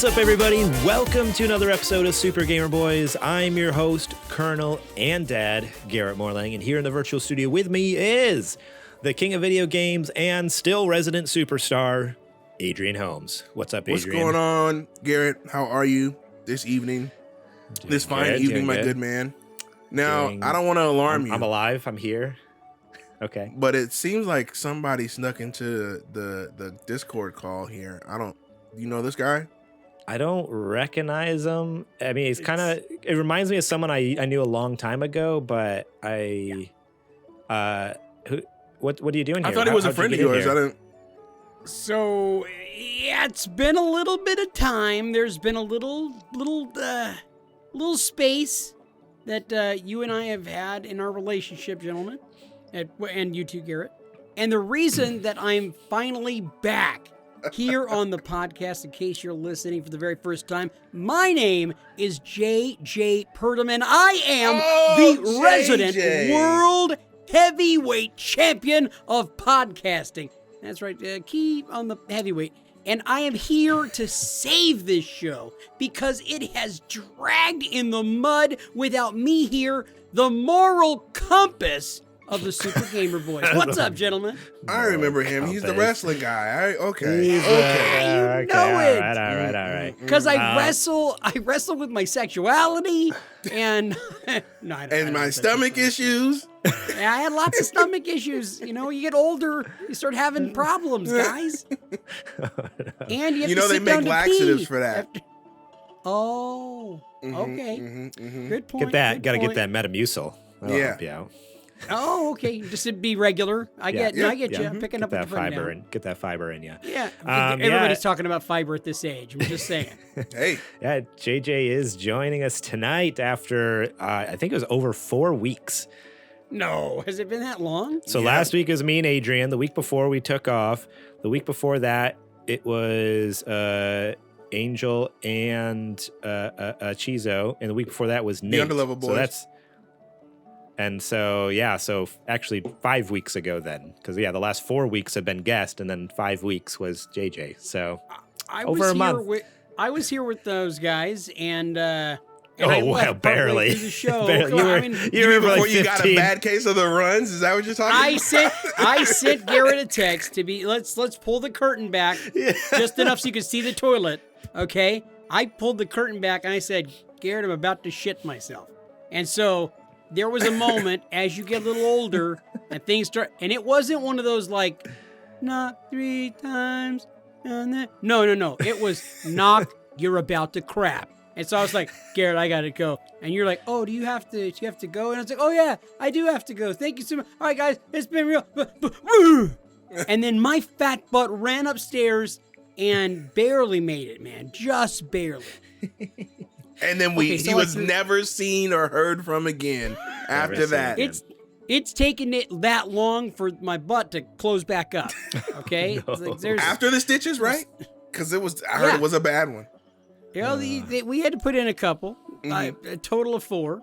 What's up, everybody? Welcome to another episode of Super Gamer Boys. I'm your host, Colonel and Dad, Garrett Morlang, and here in the virtual studio with me is the king of video games and still resident superstar, Adrian Holmes. What's up, Adrian? What's going on, Garrett? How are you this evening? This fine evening, my good man. Now, I don't want to alarm you. I'm alive. I'm here. Okay. But it seems like somebody snuck into the Discord call here. You know this guy? I don't recognize him. I mean, it reminds me of someone I knew a long time ago, but what are you doing here? I thought he was a friend of yours. So, yeah, it's been a little bit of time. There's been a little space that you and I have had in our relationship, gentlemen, and you too, Garrett. And the reason that I'm finally back here on the podcast, in case you're listening for the very first time, my name is J.J. Perdaman. I am the resident world heavyweight champion of podcasting. That's right, key on the heavyweight. And I am here to save this show because it has dragged in the mud without me here, the moral compass of the Super Gamer Boys. What's up, gentlemen? I remember him. He's the wrestling guy. Okay. You know it. All right. Because I wrestle with my sexuality and my stomach issues. I had lots of stomach issues. You know, you get older, you start having problems, guys. And you have to they sit down make to laxatives pee. for that. Okay. Good point. Gotta get that Metamucil. That'll help you out. Oh, okay. Just to be regular. I get you. I'm picking up that the fiber and get that fiber in you. Yeah. Everybody's talking about fiber at this age. I'm just saying. Hey. Yeah, JJ is joining us tonight after I think it was over 4 weeks. No, has it been that long? So last week it was me and Adrian. The week before we took off. The week before that it was Angel and Chizo, and the week before that was Nate. The Underlevel Boys. So actually 5 weeks ago then, because the last 4 weeks have been guest, and then 5 weeks was JJ. So over a month. I was here with those guys, and barely. The show. Barely. You were before you got a bad case of the runs. Is that what you're talking about? I sent Garrett a text to be let's pull the curtain back just enough so you can see the toilet. Okay, I pulled the curtain back and I said, Garrett, I'm about to shit myself, and so. There was a moment as you get a little older and things start, and it wasn't one of those like, not 3 times, and then, no. It was knock, you're about to crap. And so I was like, Garrett, I gotta go. And you're like, oh, do you have to go? And I was like, oh yeah, I do have to go. Thank you so much. All right, guys, it's been real. And then my fat butt ran upstairs and barely made it, man. Just barely. And then he was never seen or heard from again after that. It's taken it that long for my butt to close back up. Okay, after the stitches, right? Because I heard it was a bad one. Yeah, we had to put in a couple, a total of 4.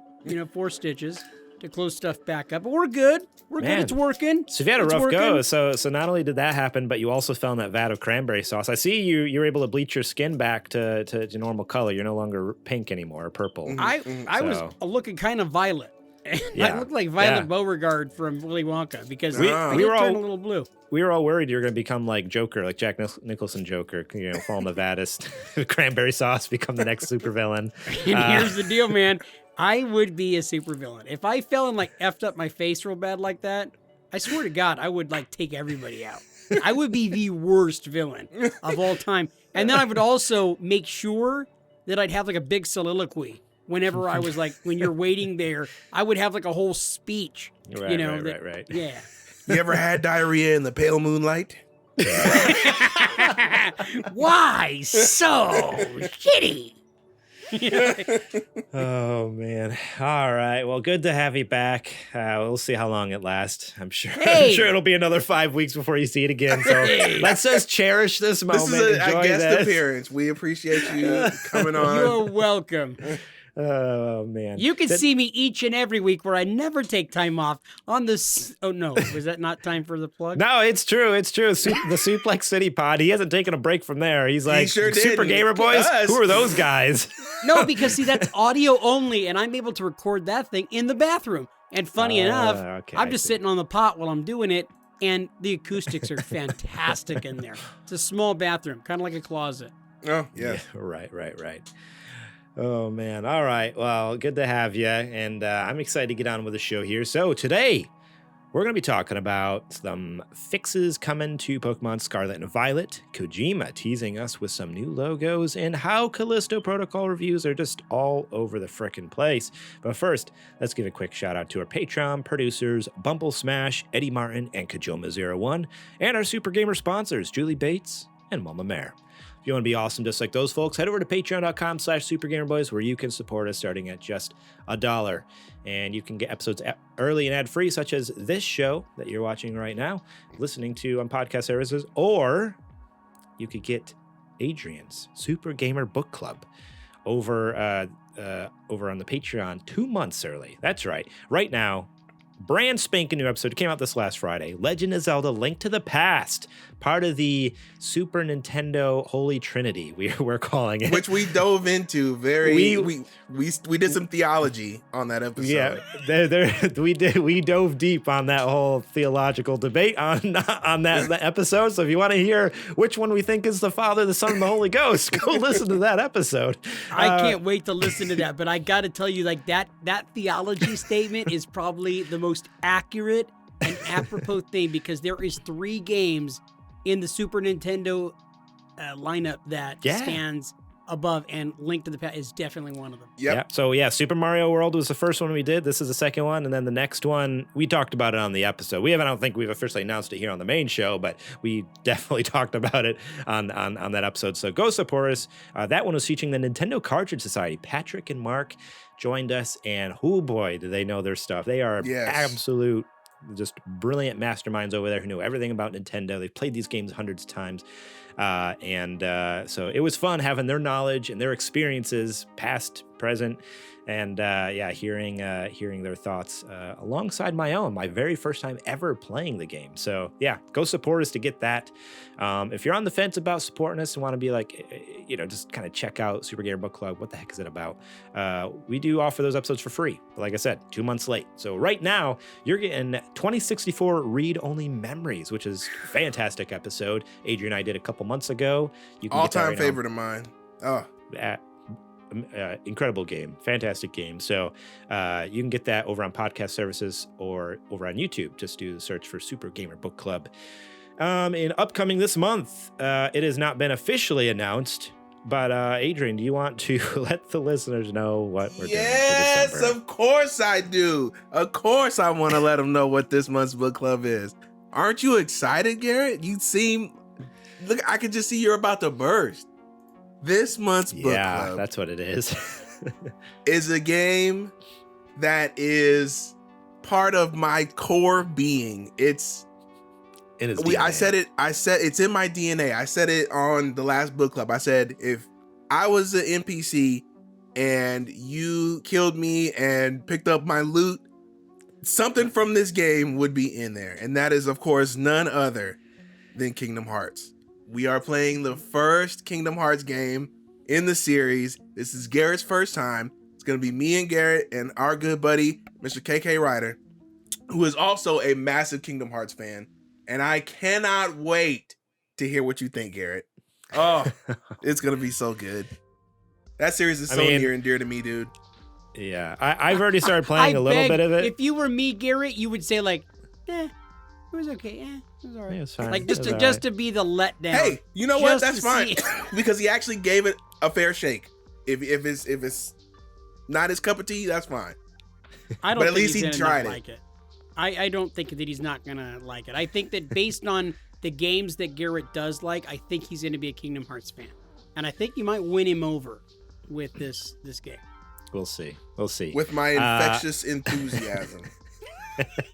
4 stitches to close stuff back up. But we're good. We're good. It's working. So you had a rough go. So not only did that happen, but you also fell in that vat of cranberry sauce. I see you're able to bleach your skin back to normal color. You're no longer pink anymore or purple. I was looking kind of violet. I looked like Violet Beauregard from Willy Wonka because we were all a little blue. We were all worried you were going to become like Joker, like Jack Nicholson Joker. Fall in the vat as cranberry sauce, become the next supervillain. And here's the deal, man. I would be a supervillain. If I fell and effed up my face real bad like that, I swear to God, I would take everybody out. I would be the worst villain of all time. And then I would also make sure that I'd have a big soliloquy whenever I was when you're waiting there, I would have a whole speech. Right. Yeah. You ever had diarrhea in the pale moonlight? Why so shitty? Oh man! All right. Well, good to have you back. We'll see how long it lasts. I'm sure. I'm sure it'll be another 5 weeks before you see it again. So let's just cherish this moment. This is a guest appearance. We appreciate you coming on. You're welcome. Oh, man. You can see me each and every week where I never take time off on this. Oh, no. Was that not time for the plug? No, it's true. It's true. The Suplex City pod, he hasn't taken a break from there. He's like, sure Super Gamer Boys? Who are those guys? No, because see, that's audio only, and I'm able to record that thing in the bathroom. And funny enough, okay, I'm just sitting on the pot while I'm doing it, and the acoustics are fantastic in there. It's a small bathroom, kind of like a closet. Oh, yeah. Right. Oh, man. All right. Well, good to have you. And I'm excited to get on with the show here. So today, we're going to be talking about some fixes coming to Pokemon Scarlet and Violet, Kojima teasing us with some new logos, and how Callisto Protocol reviews are just all over the frickin' place. But first, let's give a quick shout out to our Patreon producers, Bumble Smash, Eddie Martin, and Kajoma01, and our Super Gamer sponsors, Julie Bates and Mama Mare. If you want to be awesome just like those folks, head over to patreon.com/supergamerboys where you can support us starting at just $1. And you can get episodes early and ad-free, such as this show that you're watching right now, listening to on podcast services, or you could get Adrian's Super Gamer Book Club over on the Patreon 2 months early. That's right. Right now, brand spanking new episode came out this last Friday. Legend of Zelda: Link to the Past, part of the Super Nintendo Holy Trinity, we're calling it, which we dove into we did some theology on that episode. Yeah, we dove deep on that whole theological debate on that episode. So if you want to hear which one we think is the Father, the Son, and the Holy Ghost, go listen to that episode. I can't wait to listen to that, but I got to tell you, like that theology statement is probably the most accurate and apropos thing, because there is 3 games in the Super Nintendo lineup that stands above, and Link to the Past is definitely one of them. Yep. So yeah, Super Mario World was the first one we did. This is the second one, and then the next one we talked about it on the episode. I don't think we've officially announced it here on the main show, but we definitely talked about it on that episode. So go support us. That one was featuring the Nintendo Cartridge Society. Patrick and Mark joined us, and oh boy, do they know their stuff. They are absolute, just brilliant masterminds over there who know everything about Nintendo. They've played these games hundreds of times. So it was fun having their knowledge and their experiences, past, present, and hearing their thoughts alongside my own, my very first time ever playing the game. So yeah, go support us to get that. If you're on the fence about supporting us and want to be like, just kind of check out Super Gamer Book Club, what the heck is it about? We do offer those episodes for free, but like I said, 2 months late. So right now you're getting 2064 read-only memories, which is a fantastic episode. Adrian and I did a couple months ago. You can all-time favorite of mine. Oh, incredible game, fantastic game. So you can get that over on podcast services or over on YouTube. Just do the search for Super Gamer Book Club. In upcoming this month, it has not been officially announced, but Adrian, do you want to let the listeners know what we're doing for December? Yes, of course I do. Of course I want to let them know what this month's book club is. Aren't you excited, Garrett? Look, I can just see you're about to burst. This month's book club. Yeah, that's what it is. Is a game that is part of my core being. I said it's in my DNA. I said it on the last book club. I said, if I was an NPC and you killed me and picked up my loot, something from this game would be in there. And that is, of course, none other than Kingdom Hearts. We are playing the first Kingdom Hearts game in the series. This is Garrett's first time. It's going to be me and Garrett and our good buddy, Mr. KK Ryder, who is also a massive Kingdom Hearts fan. And I cannot wait to hear what you think, Garrett. Oh, it's going to be so good. That series is so near and dear to me, dude. Yeah, I've already started playing a little bit of it. If you were me, Garrett, you would say like, it was okay. It was all right. It was fine. Like just to be the letdown. Hey, you know what? That's fine. Because he actually gave it a fair shake. If it's not his cup of tea, that's fine. I don't. But at least he tried it. Like it. I don't think that he's not gonna like it. I think that based on the games that Garrett does like, I think he's gonna be a Kingdom Hearts fan, and I think you might win him over with this game. We'll see. With my infectious enthusiasm.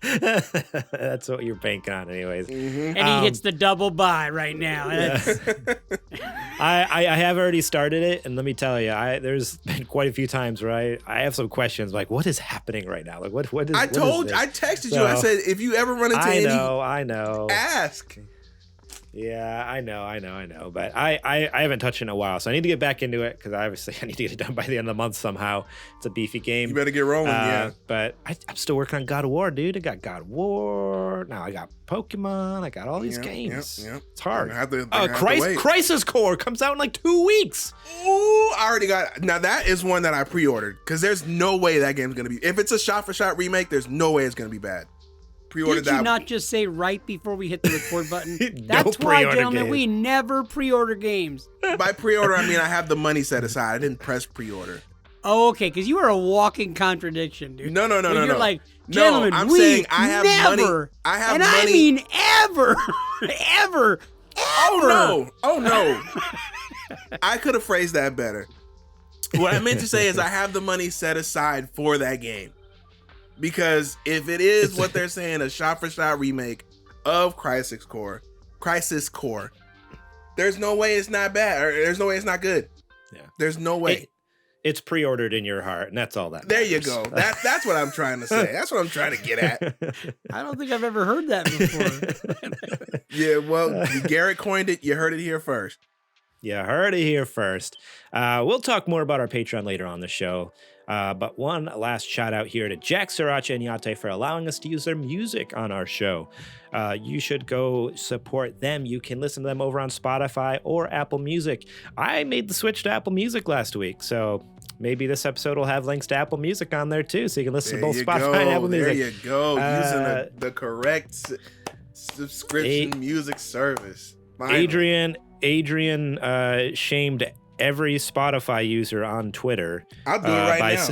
That's what you're banking on anyways. Mm-hmm. And he hits the double buy right now. I have already started it, and let me tell you, there's been quite a few times where I have some questions like, what is happening right now? Like, what is? I texted you. I said, if you ever run into I know. Ask. Yeah, I know. But I haven't touched it in a while, so I need to get back into it because obviously I need to get it done by the end of the month somehow. It's a beefy game. You better get rolling, yeah. But I'm still working on God of War, dude. I got God of War. Now I got Pokemon. I got all these games. Yep. It's hard. Crisis Core comes out in like 2 weeks. Ooh, I already got. Now that is one that I pre-ordered because there's no way that game's gonna be. If it's a shot-for-shot remake, there's no way it's gonna be bad. Did you not just say right before we hit the record button? That's why, gentlemen, we never pre-order games. By pre-order, I mean I have the money set aside. I didn't press pre-order. Oh, okay, because you are a walking contradiction, dude. No. You're like, gentlemen, I'm saying I have money. I have money. I mean ever. Oh, no. I could have phrased that better. What I meant to say is I have the money set aside for that game. Because if it is what they're saying, a shot-for-shot remake of Crisis Core, there's no way it's not bad, or there's no way it's not good. Yeah, there's no way. It's pre-ordered in your heart, and that's all that matters. There you go. That's what I'm trying to say. That's what I'm trying to get at. I don't think I've ever heard that before. Yeah, well, Garrett coined it. You heard it here first. Yeah, heard it here first. We'll talk more about our Patreon later on the show. But one last shout out here to Jack, Sriracha, and Yate for allowing us to use their music on our show. You should go support them. You can listen to them over on Spotify or Apple Music. I made the switch to Apple Music last week, so maybe this episode will have links to Apple Music on there too, so you can listen to both Spotify and Apple Music. There you go, using the correct subscription music service. Finally. Adrian shamed every Spotify user on Twitter. I'll do it right now.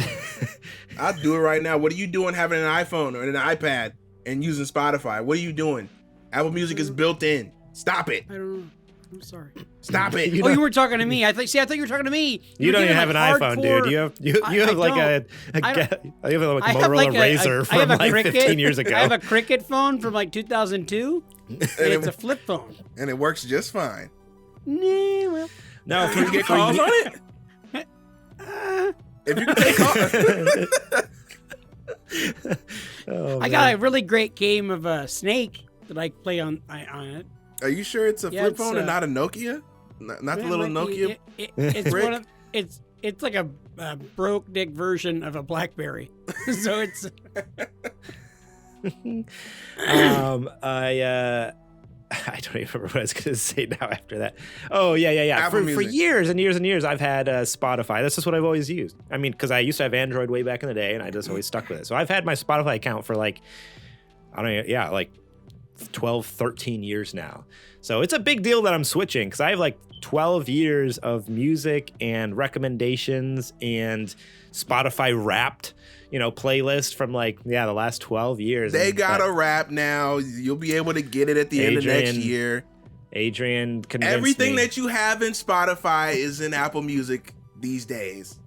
I'll do it right now. What are you doing having an iPhone or an iPad and using Spotify? What are you doing? Apple Music is built in. Stop it. I don't know. I'm sorry. Stop it. You were talking to me. I thought you were talking to me. You don't even have an iPhone, dude. You have like a Motorola Razr from like 15 years ago. I have a Cricket phone from like 2002. And it's a flip phone. And it works just fine. Nah, well. No, can you get calls on it? If you can take calls. I got a really great game of Snake that I play on it. Are you sure it's a flip phone and not a Nokia? Not the little Nokia? It's like a broke dick version of a BlackBerry. So it's... I don't even remember what I was going to say now after that. Oh, yeah. For years and years and years, I've had Spotify. That's just what I've always used. I mean, because I used to have Android way back in the day, and I just always stuck with it. So I've had my Spotify account for like 12, 13 years now. So it's a big deal that I'm switching because I have like 12 years of music and recommendations and Spotify Wrapped, playlist from the last 12 years. They got a wrap now. You'll be able to get it at the end of next year. Adrian convinced everything me. that you have in Spotify is in Apple Music these days.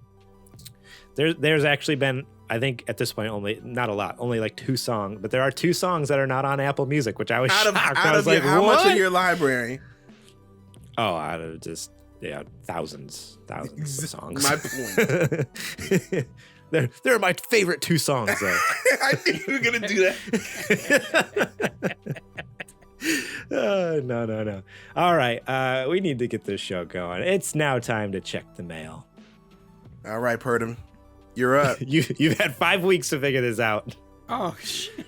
There's actually been, I think at this point not a lot, only like 2 songs, but there are 2 songs that are not on Apple Music, which I was shocked. How much of your library? Oh, out of just thousands of songs. My point. They're my favorite 2 songs, though. I knew you were gonna do that. No. All right, we need to get this show going. It's now time to check the mail. All right, Purdom, you're up. You've had 5 weeks to figure this out. Oh shit!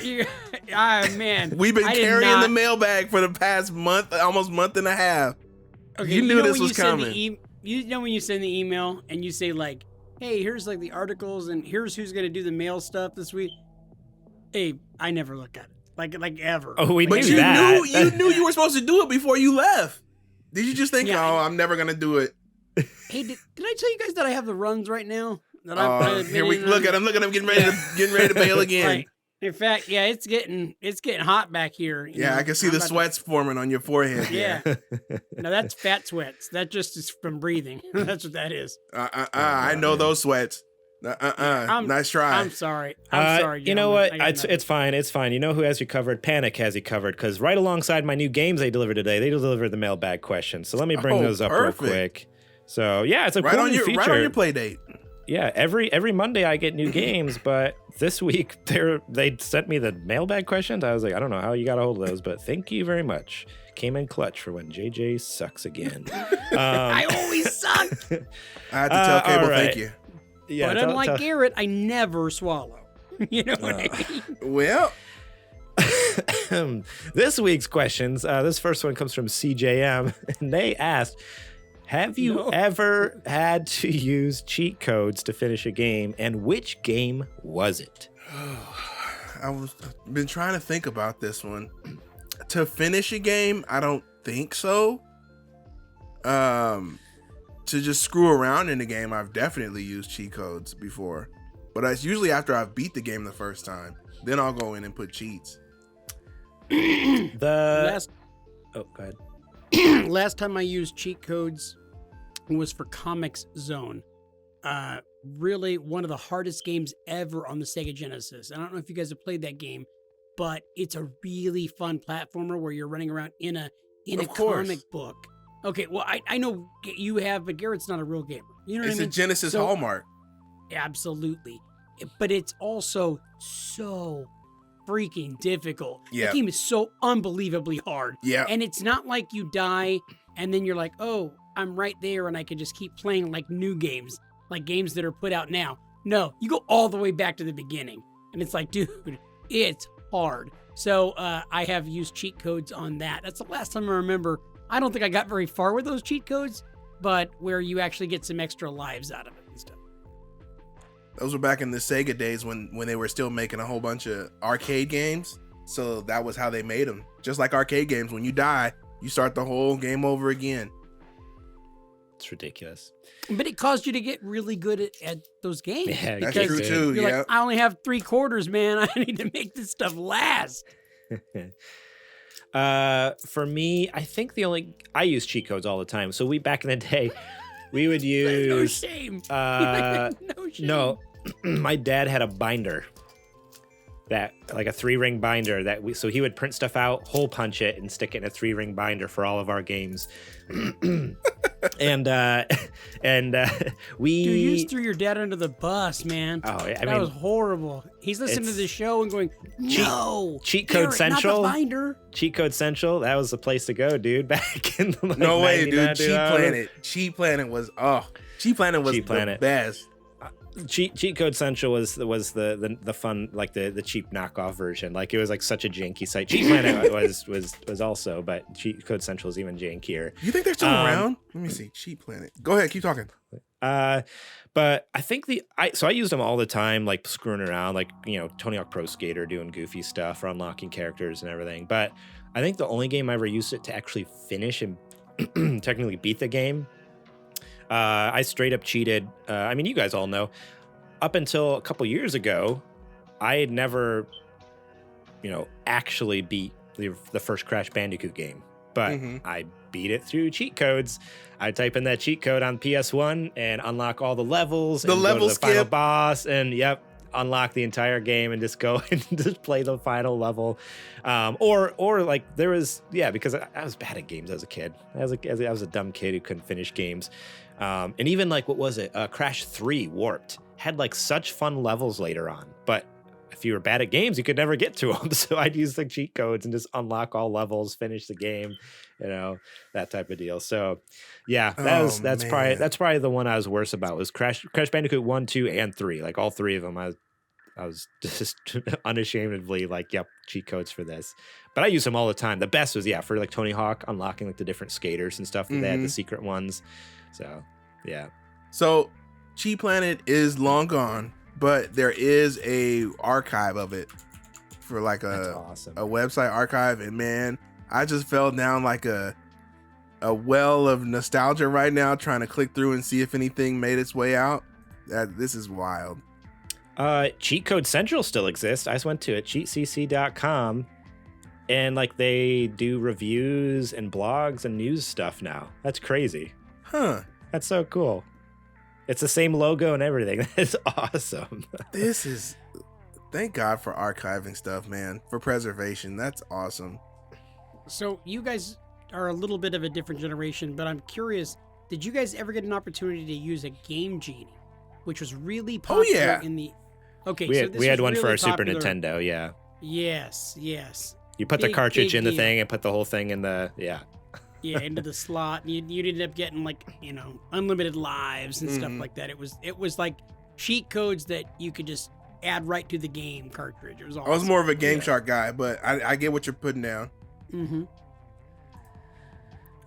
You guys, man, we've been carrying the mailbag for the past month, almost month and a half. Okay, you knew this was coming. You know when you send the email and you say like, hey, here's like the articles and here's who's going to do the mail stuff this week. Hey, I never look at it. Like ever. Oh, we knew that. You knew you were supposed to do it before you left. Did you just think, I'm never going to do it? Hey, did I tell you guys that I have the runs right now? Here we look at him getting ready to bail again. Right. In fact, it's getting hot back here. I can see the sweats forming on your forehead. Yeah. No, that's fat sweats. That just is from breathing. That's what that is. I know those sweats. Nice try. I'm sorry. I'm sorry. You know what? It's fine. It's fine. You know who has you covered? Panic has you covered, because right alongside my new games they delivered today, they delivered the mailbag questions. So let me bring those up real quick. So yeah, it's a cool new feature. Right on your play date. Yeah, every Monday I get new games, but this week they sent me the mailbag questions. I was like, I don't know how you got a hold of those, but thank you very much. Came in clutch for when JJ sucks again. I always suck. I had to tell Cable thank you. Yeah, but unlike Garrett, I never swallow. You know what I mean? Well, this week's questions. This first one comes from CJM, and they asked, have you ever had to use cheat codes to finish a game, and which game was it? I've been trying to think about this one. To finish a game, I don't think so. To just screw around in the game, I've definitely used cheat codes before. But it's usually after I've beat the game the first time. Then I'll go in and put cheats. Go ahead. Last time I used cheat codes was for Comics Zone. Really one of the hardest games ever on the Sega Genesis. I don't know if you guys have played that game, but it's a really fun platformer where you're running around in a comic book. Okay, well, I know you have, but Garrett's not a real gamer. You know what I mean? It's a Genesis hallmark. Absolutely. But it's also so freaking difficult. Yeah. The game is so unbelievably hard. Yeah. And it's not like you die and then you're like, oh, I'm right there and I can just keep playing like new games, like games that are put out now. No, you go all the way back to the beginning. And it's like, dude, it's hard. So I have used cheat codes on that. That's the last time I remember. I don't think I got very far with those cheat codes, but where you actually get some extra lives out of it and stuff. Those were back in the Sega days when they were still making a whole bunch of arcade games. So that was how they made them. Just like arcade games, when you die, you start the whole game over again. It's ridiculous. But it caused you to get really good at those games. Yeah, that's true too. You're yeah. like, I only have 3 quarters, man. I need to make this stuff last. For me, I think I use cheat codes all the time. So back in the day, we would use no shame. No shame. No, my dad had a binder like a 3-ring binder so he would print stuff out, hole punch it, and stick it in a 3-ring binder for all of our games. and we Dude, you just threw your dad under the bus, man. Oh, that was horrible. He's listening to the show and going, no, cheat code Central. Not the binder. Cheat code Central. That was the place to go, dude. Back in the no way, dude. Cheat Planet was the best. Cheat Code Central was the fun, like the cheap knockoff version. Like it was like such a janky site. Cheat Planet was also, but Cheat Code Central is even jankier. You think they're still around? Let me see. Cheat Planet. Go ahead, keep talking. But I think I used them all the time, like screwing around, like, you know, Tony Hawk Pro Skater, doing goofy stuff or unlocking characters and everything. But I think the only game I ever used it to actually finish and technically beat the game, I straight up cheated. I mean, you guys all know, up until a couple years ago, I had never, actually beat the first Crash Bandicoot game. But I beat it through cheat codes. I type in that cheat code on PS1 and unlock all the levels. The level skip. Final boss, and unlock the entire game and just go and just play the final level. Or like there was, because I was bad at games as a kid. I was a dumb kid who couldn't finish games. And even like, what was it? Crash 3 Warped had like such fun levels later on, but if you were bad at games, you could never get to them. So I'd use the cheat codes and just unlock all levels, finish the game, that type of deal. So that's probably the one I was worse about, was Crash Bandicoot 1, 2, and 3. Like all 3 of them, I was just unashamedly like, yep, cheat codes for this. But I use them all the time. The best was for like Tony Hawk, unlocking like the different skaters and stuff. They had the secret ones. So yeah. So Cheat Planet is long gone, but there is a archive of it for like a website archive. And man, I just fell down like a well of nostalgia right now, trying to click through and see if anything made its way out. This is wild. Cheat Code Central still exists. I just went to it, cheatcc.com, and like they do reviews and blogs and news stuff now. That's crazy. Huh. That's so cool. It's the same logo and everything. That is awesome. Thank God for archiving stuff, man, for preservation. That's awesome. So you guys are a little bit of a different generation, but I'm curious, did you guys ever get an opportunity to use a Game Genie, which was really popular in the... Okay, we had one really for our popular. Super Nintendo, yeah. Yes. You put the cartridge in the thing and put the whole thing in the... Yeah. Yeah, into the slot. And you'd end up getting, like, unlimited lives and stuff like that. It was like cheat codes that you could just add right to the game cartridge. It was awesome. I was more of a Game Shark guy, but I get what you're putting down. Mm-hmm.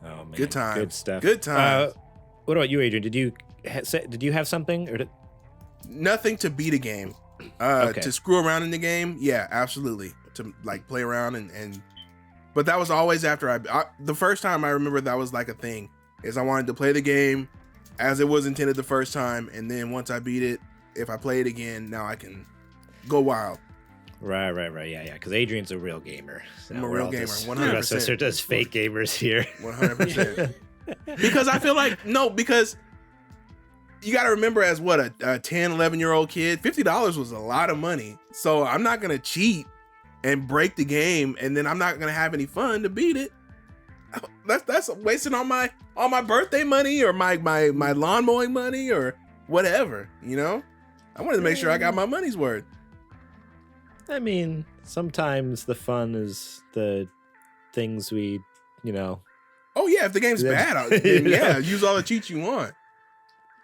Oh, man. Good time. Good stuff. Good time. What about you, Adrian? Did you have something? Or Nothing to beat a game. To screw around in the game, yeah, absolutely. To like play around and but that was always after the first time I remember that was like a thing, is I wanted to play the game as it was intended the first time, and then once I beat it, if I play it again, now I can go wild. Right. Yeah. Because Adrian's a real gamer. So I'm a real gamer, 100%. The rest of us are just fake gamers here. 100%. Because I feel like, because you got to remember, as a 10, 11-year-old kid, $50 was a lot of money. So I'm not going to cheat and break the game, and then I'm not going to have any fun to beat it. That's wasting all my birthday money or my lawn mowing money or whatever, I wanted to make sure I got my money's worth. I mean, sometimes the fun is the things we, Oh yeah, if the game's bad, then use all the cheats you want.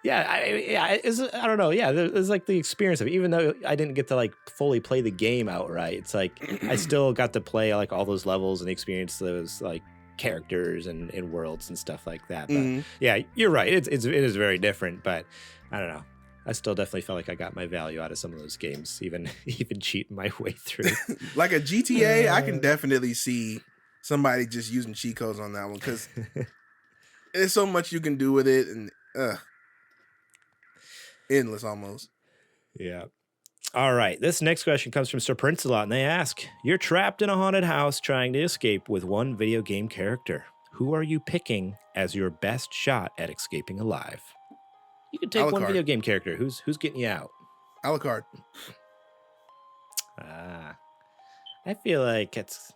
Yeah, I don't know. Yeah, there's like the experience of it. Even though I didn't get to like fully play the game outright, it's like I still got to play like all those levels and experience those like characters and worlds and stuff like that. But yeah, you're right. It is very different, but I don't know. I still definitely felt like I got my value out of some of those games, even cheating my way through. Like a GTA, I can definitely see somebody just using cheat codes on that one, because there's so much you can do with it, and endless almost. Yeah. All right. This next question comes from Sir Prince-A-Lot, and they ask, you're trapped in a haunted house trying to escape with one video game character. Who are you picking as your best shot at escaping alive? You can take one video game character. Who's getting you out? Alucard. I feel like that's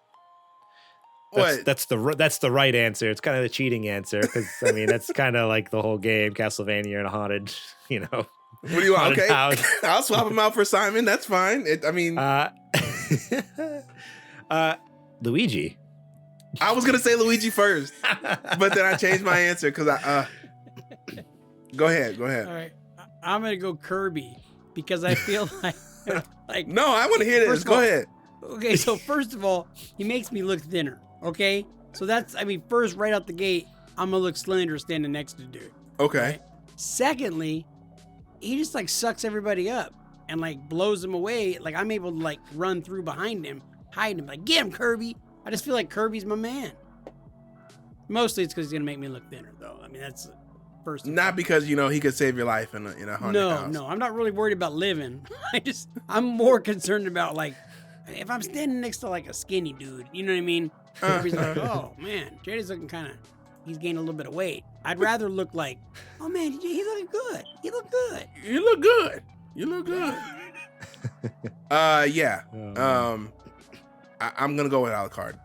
the right answer. It's kind of the cheating answer, because I mean that's kind of like the whole game, Castlevania and a haunted, What do you want? Okay, house. I'll swap him out for Simon. That's fine. Luigi. I was gonna say Luigi first, but then I changed my answer because Go ahead. All right, I'm gonna go Kirby, because I feel like No, I want to hear this. Go ahead. Okay, so first of all, he makes me look thinner. Okay, so first right out the gate, I'm gonna look slender standing next to dude. Okay. Right? Secondly, he just like sucks everybody up and like blows them away. Like I'm able to like run through behind him, hide him, like get him, Kirby. I just feel like Kirby's my man. Mostly it's because he's gonna make me look thinner, though. I mean that's first. Not because he could save your life in a haunted house. No, I'm not really worried about living. I'm more concerned about like if I'm standing next to like a skinny dude. You know what I mean? Kirby's like, oh man, Jade's looking he's gained a little bit of weight. I'd rather look like, oh man, he's looking good. You look good. Yeah. I'm gonna go with Alucard,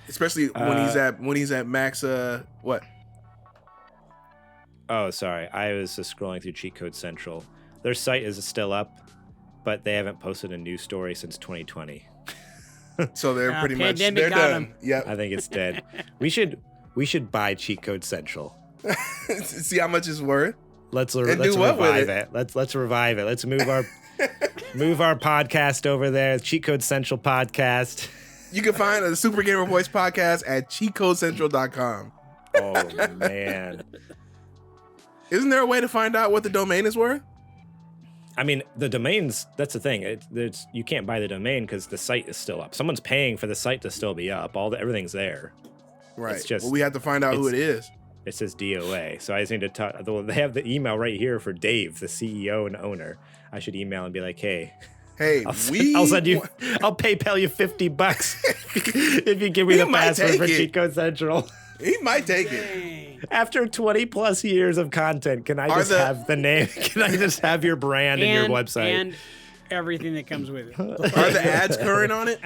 especially when he's at max. What? Oh, sorry. I was just scrolling through Cheat Code Central. Their site is still up, but they haven't posted a news story since 2020. So they're pretty much done. Yeah, I think it's dead. We should buy Cheat Code Central. See how much it's worth. Let's revive it. Let's revive it. Let's move our podcast over there. Cheat Code Central podcast. You can find the Super Gamer Boys podcast at cheatcodecentral.com. Oh man. Isn't there a way to find out what the domain is worth? I mean, the domains, that's the thing. You can't buy the domain because the site is still up. Someone's paying for the site to still be up. Everything's there. Right. It's just, we have to find out who it is. It says DOA. So I just need to talk. They have the email right here for Dave, the CEO and owner. I should email and be like, hey, I'll PayPal you $50 if you give me the password for Cheat Code Central. He might take it. After 20 plus years of content, can I just have the name? Can I just have your brand and your website? And everything that comes with it. Are the ads current on it?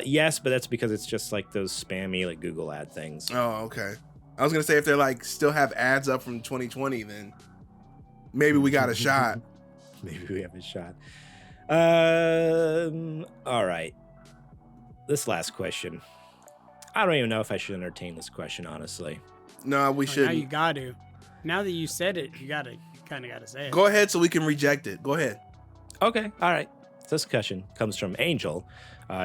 Yes, but that's because it's just like those spammy like Google ad things. Oh, okay. I was gonna say if they're like still have ads up from 2020, then maybe we got a shot. Maybe we have a shot. All right. This last question. I don't even know if I should entertain this question, honestly. No, we shouldn't. Now you got to. Now that you said it, you kind of got to say it. Go ahead so we can reject it. Go ahead. Okay. All right. This question comes from Angel.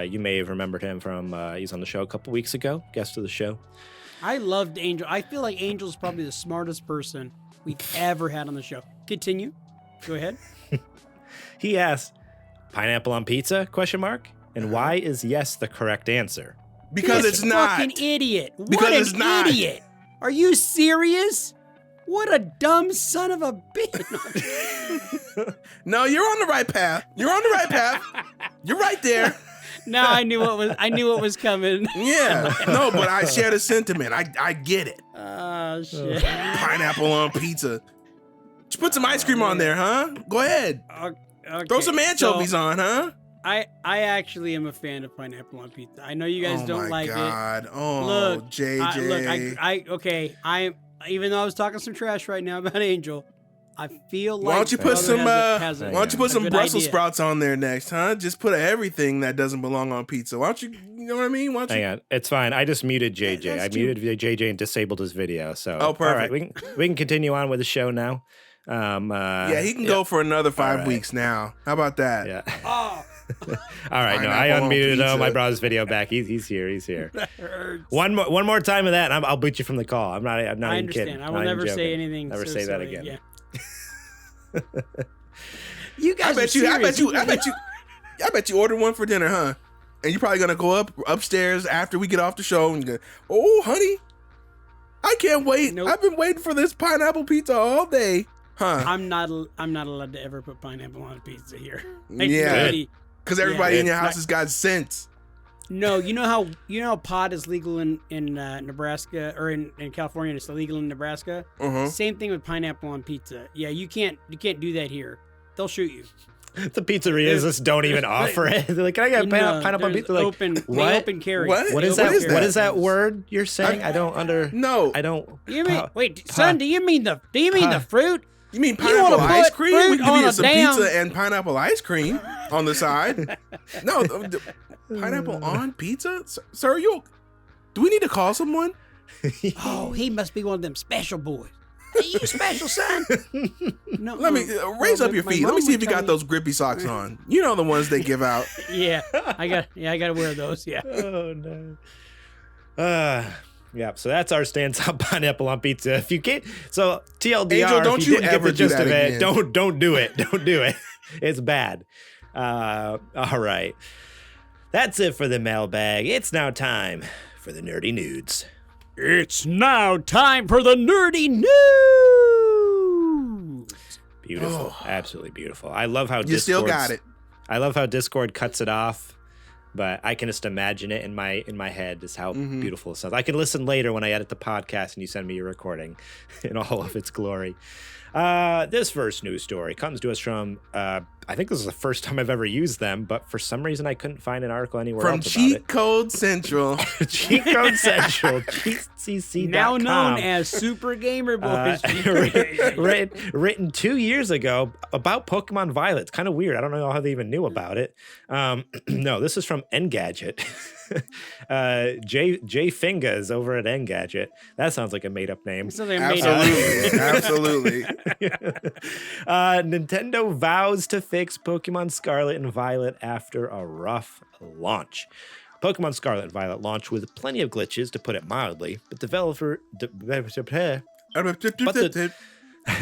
You may have remembered him from, he's on the show a couple weeks ago, guest of the show. I loved Angel. I feel like Angel's probably the smartest person we've ever had on the show. Continue. Go ahead. He asked, pineapple on pizza, ? And why is yes the correct answer? Because it's not. Fucking idiot. Because what it's an not. idiot. Are you serious? What a dumb son of a bitch. No, you're on the right path. You're on the right path. You're right there. Now I knew what was coming. Yeah. No, but I share the sentiment. I get it. Oh shit. Pineapple on pizza. Just put some ice cream on there, huh? Go ahead. Okay, Throw some anchovies on, huh? I actually am a fan of pineapple on pizza. I know you guys don't like it. Oh, Look, JJ. I even though I was talking some trash right now about Angel, I feel like Why don't you put some Brussels idea. sprouts on there next, huh? Just put everything that doesn't belong on pizza. Why don't you know what I mean? Hang on, it's fine. I just muted JJ. I muted JJ and disabled his video. So perfect. All right, we can continue on with the show now. Yeah, he can go for another 5 weeks now. How about that? Yeah. Oh. All right, no, I unmuted him. I brought his video back. He's here. He's here. That hurts. One more time of that, and I'll boot you from the call. I'm not even I understand. kidding. I will never say anything. Never say that again. Yeah. You guys I bet you ordered one for dinner, huh? And you're probably gonna go upstairs after we get off the show and go, oh, honey, I can't wait. Nope. I've been waiting for this pineapple pizza all day, huh? I'm not allowed to ever put pineapple on a pizza here. Yeah. Because everybody in your house not, has got sense. No, you know how pot is legal in Nebraska or in California, and it's illegal in Nebraska. Same thing with pineapple on pizza. Yeah, you can't do that here. They'll shoot you. The pizzerias just don't even offer it. They're like, can I get pineapple on pizza? Like, open carry. What is that? What is that word you're saying? I don't You mean son? Do you mean the fruit? You mean pineapple ice cream? We can give you some damn pizza and pineapple ice cream on the side. No, pineapple on pizza? Sir, do we need to call someone? Oh, he must be one of them special boys. Hey, you special, son? No. Let me raise up your feet. Let me see if you got those grippy socks on. You know the ones they give out. Yeah, I got to wear those. Yeah. Oh no. Yeah, so that's our stance on pineapple on pizza. If you can't, so TLDR, Angel, don't if you you ever do that again. Don't do it. Don't do it. It's bad. All right. That's it for the mailbag. It's now time for the nerdy nudes. It's now time for the nerdy news. Beautiful. Absolutely beautiful. I love how you still got it. I love how Discord cuts it off. But I can just imagine it in my head is how beautiful it sounds. I can listen later when I edit the podcast and you send me your recording in all of its glory. This first news story comes to us from, I think this is the first time I've ever used them, but for some reason I couldn't find an article anywhere else about it. From Cheat Code Central. Cheat Code Central, cheatcc.com. Now known as Super Gamer Boys. Written 2 years ago about Pokemon Violet. It's kind of weird. I don't know how they even knew about it. No, this is from Engadget. Jay Fingas over at Engadget. That sounds like a made-up name. Absolutely. Nintendo vows to fix Pokemon Scarlet and Violet after a rough launch. Pokemon Scarlet and Violet launched with plenty of glitches, to put it mildly, but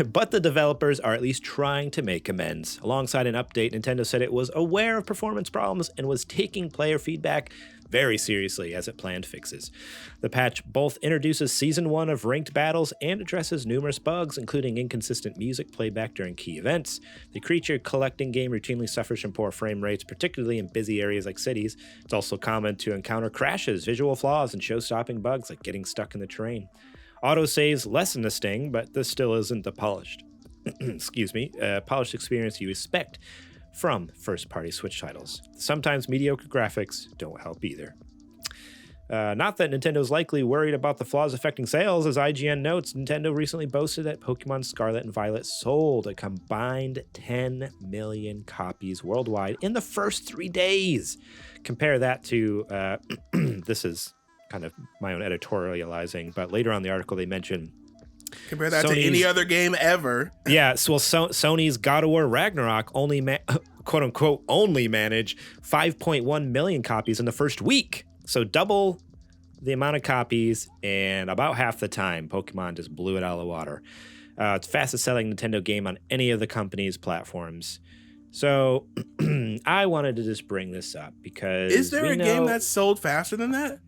but the developers are at least trying to make amends. Alongside an update, Nintendo said it was aware of performance problems and was taking player feedback very seriously as it planned fixes. The patch both introduces Season 1 of ranked battles and addresses numerous bugs, including inconsistent music playback during key events. The creature collecting game routinely suffers from poor frame rates, particularly in busy areas like cities. It's also common to encounter crashes, visual flaws, and show-stopping bugs like getting stuck in the terrain. Autosaves lessen the sting, but this still isn't the polished polished experience you expect from first-party Switch titles. Sometimes mediocre graphics don't help either. Not that Nintendo's likely worried about the flaws affecting sales. As IGN notes, Nintendo recently boasted that Pokemon Scarlet and Violet sold a combined 10 million copies worldwide in the first 3 days. Compare that to, this is kind of my own editorializing, but later on in the article they mention compare that to any other game ever. Yeah, so Sony's God of War Ragnarok only quote unquote only managed 5.1 million copies in the first week. So double the amount of copies and about half the time. Pokemon just blew it out of the water. It's fastest selling Nintendo game on any of the company's platforms. So I wanted to just bring this up because is there a game that's sold faster than that?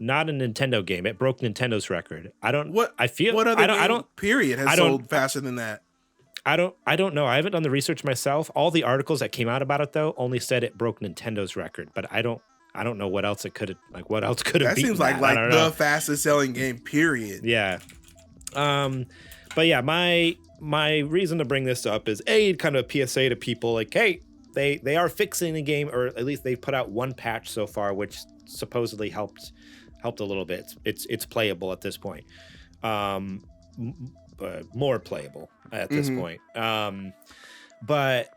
Not a Nintendo game. It broke Nintendo's record. I don't. What I feel. What other I don't. Period has sold faster than that. I don't know. I haven't done the research myself. All the articles that came out about it though only said it broke Nintendo's record, but I don't know what else it could have. Like what else could have. That seems like the fastest selling game. Period. Yeah. But yeah, my reason to bring this up is kind of a PSA to people like, hey, they are fixing the game, or at least they've put out one patch so far, which supposedly helped a little bit. It's playable at this point, more playable at this point. But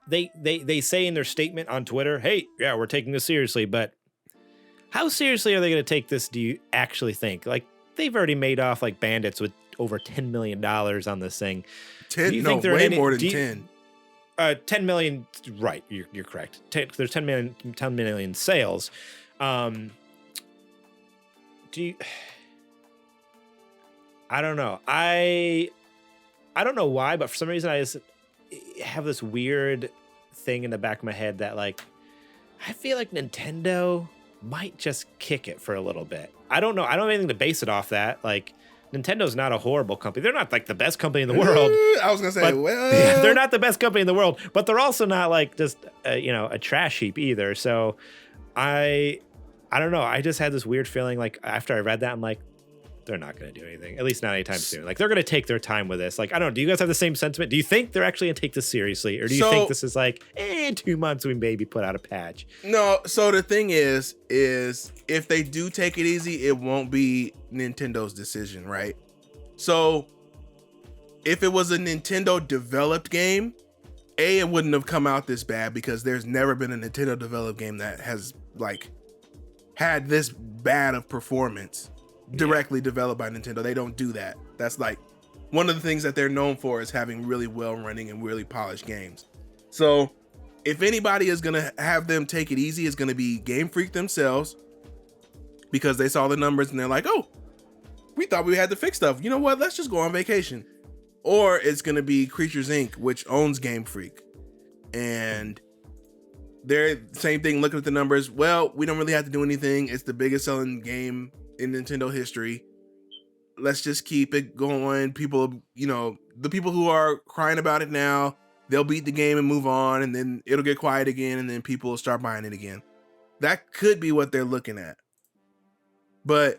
they say in their statement on Twitter, hey, yeah, we're taking this seriously, but how seriously are they going to take this? Do you actually think? Like, they've already made off like bandits with over $10 million on this thing. 10? No, way more than 10. 10 million, right? You're correct. There's 10 million sales. I don't know. I don't know why, but for some reason I just have this weird thing in the back of my head that like I feel like Nintendo might just kick it for a little bit. I don't know. I don't have anything to base it off that. Like, Nintendo's not a horrible company. They're not like the best company in the world. I was gonna say, they're not the best company in the world, but they're also not like just a trash heap either. So I don't know. I just had this weird feeling like after I read that, I'm like, they're not going to do anything, at least not anytime soon. Like, they're going to take their time with this. Like, I don't know. Do you guys have the same sentiment? Do you think they're actually going to take this seriously? Or do you think this is like, in 2 months we maybe put out a patch? No. So the thing is if they do take it easy, it won't be Nintendo's decision, right? So if it was a Nintendo developed game, it wouldn't have come out this bad because there's never been a Nintendo developed game that has like had this bad of performance. Directly developed by Nintendo. They don't do that. That's like one of the things that they're known for is having really well running and really polished games. So if anybody is going to have them take it easy, it's going to be Game Freak themselves, because they saw the numbers and they're like, oh, we thought we had to fix stuff. You know what? Let's just go on vacation. Or it's going to be Creatures Inc., which owns Game Freak. And they're same thing, looking at the numbers. Well, we don't really have to do anything. It's the biggest selling game in Nintendo history. Let's just keep it going. People, the people who are crying about it now, they'll beat the game and move on, and then it'll get quiet again, and then people will start buying it again. That could be what they're looking at. But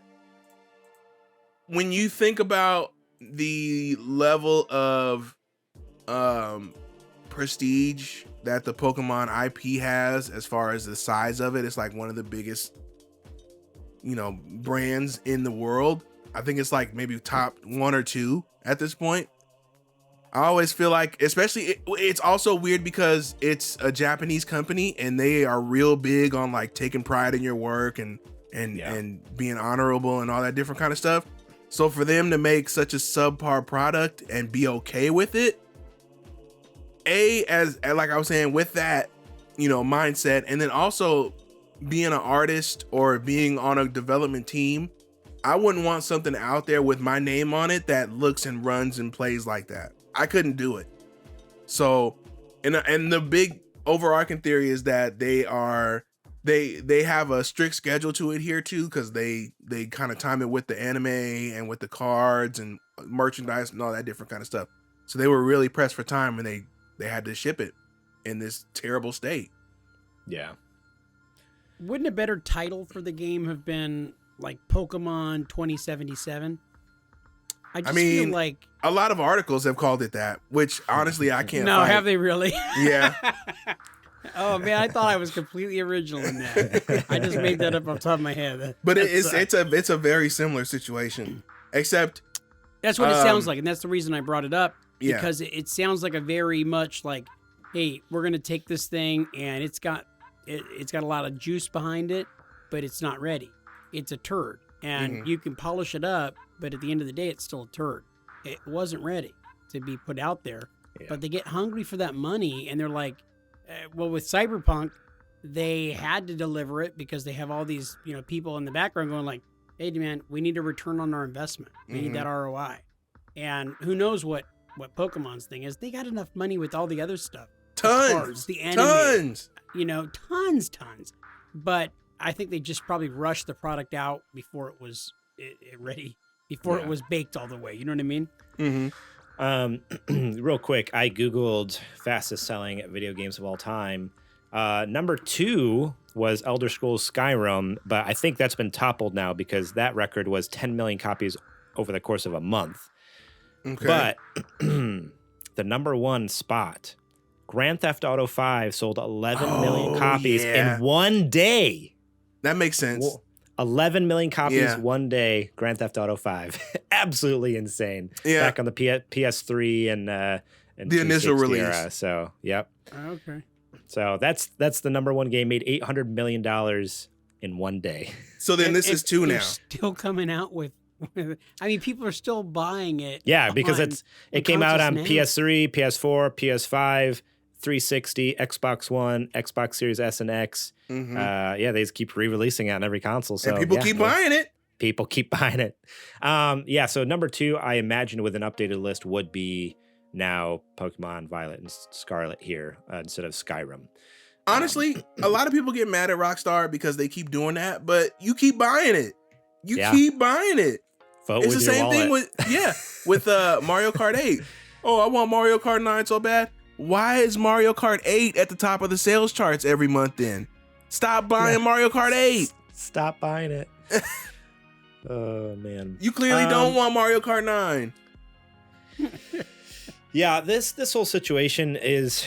when you think about the level of prestige that the Pokemon IP has, as far as the size of it, it's like one of the biggest brands in the world. I think it's like maybe top 1 or 2 at this point. I always feel like, especially it's also weird because it's a Japanese company and they are real big on like taking pride in your work and being honorable and all that different kind of stuff. So for them to make such a subpar product and be okay with it, as like I was saying, with that mindset, and then also being an artist or being on a development team, I wouldn't want something out there with my name on it that looks and runs and plays like that. I couldn't do it. So, and the big overarching theory is that they have a strict schedule to adhere to because they kind of time it with the anime and with the cards and merchandise and all that different kind of stuff. So they were really pressed for time and they had to ship it in this terrible state. Yeah. Wouldn't a better title for the game have been like Pokemon 2077? I feel like a lot of articles have called it that, which honestly I can't. No, have they really? Yeah. Oh man, I thought I was completely original in that. I just made that up off the top of my head. But it's a very similar situation, except that's what it sounds like, and that's the reason I brought it up because it sounds like a very much like, hey, we're gonna take this thing and it's got a lot of juice behind it, but it's not ready. It's a turd, and you can polish it up, but at the end of the day, it's still a turd. It wasn't ready to be put out there, but they get hungry for that money, and they're like, well, with Cyberpunk, they had to deliver it because they have all these people in the background going like, hey, man, we need a return on our investment. We need that ROI. And who knows what Pokemon's thing is. They got enough money with all the other stuff. Tons. The cards, the anime. Tons. But I think they just probably rushed the product out before it was ready, before it was baked all the way. You know what I mean? Mm-hmm. Real quick, I Googled fastest selling video games of all time. Number 2 was Elder Scrolls Skyrim, but I think that's been toppled now because that record was 10 million copies over the course of a month. Okay. But the number 1 spot, Grand Theft Auto 5 sold 11 million copies in one day. That makes sense. 11 million copies one day, Grand Theft Auto 5. Absolutely insane. Yeah. Back on the PS3 and the initial release. Era, so, yep. Okay. So that's the number 1 game, made $800 million in one day. So then this is 2 now. Still coming out with I mean, people are still buying it. Yeah, because it came out on PS3, PS4, PS5, 360, Xbox One, Xbox Series S and X. They just keep re-releasing it on every console. So and people keep buying it. People keep buying it. So number 2, I imagine with an updated list would be now Pokemon Violet and Scarlet here instead of Skyrim. Honestly, a lot of people get mad at Rockstar because they keep doing that, but you keep buying it. You keep buying it. Vote it's with the your same wallet. thing with Mario Kart 8. Oh, I want Mario Kart 9 so bad. Why is Mario Kart 8 at the top of the sales charts every month then? Stop buying Mario Kart 8. Stop buying it. Oh, man. You clearly don't want Mario Kart 9. Yeah, this whole situation is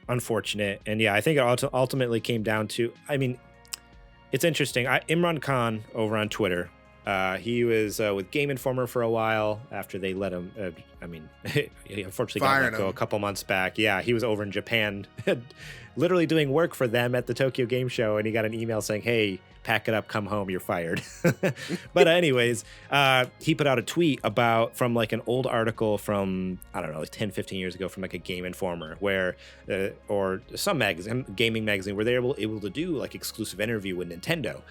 unfortunate. And I think it ultimately came down to, I mean, it's interesting. Imran Khan over on Twitter, he was with Game Informer for a while after they let him, he unfortunately got let go a couple months back. Yeah, he was over in Japan literally doing work for them at the Tokyo Game Show, and he got an email saying, hey, pack it up, come home, you're fired. But anyways, he put out a tweet from like an old article from, I don't know, like 10, 15 years ago from like a Game Informer where, or some gaming magazine where they were able to do like exclusive interview with Nintendo.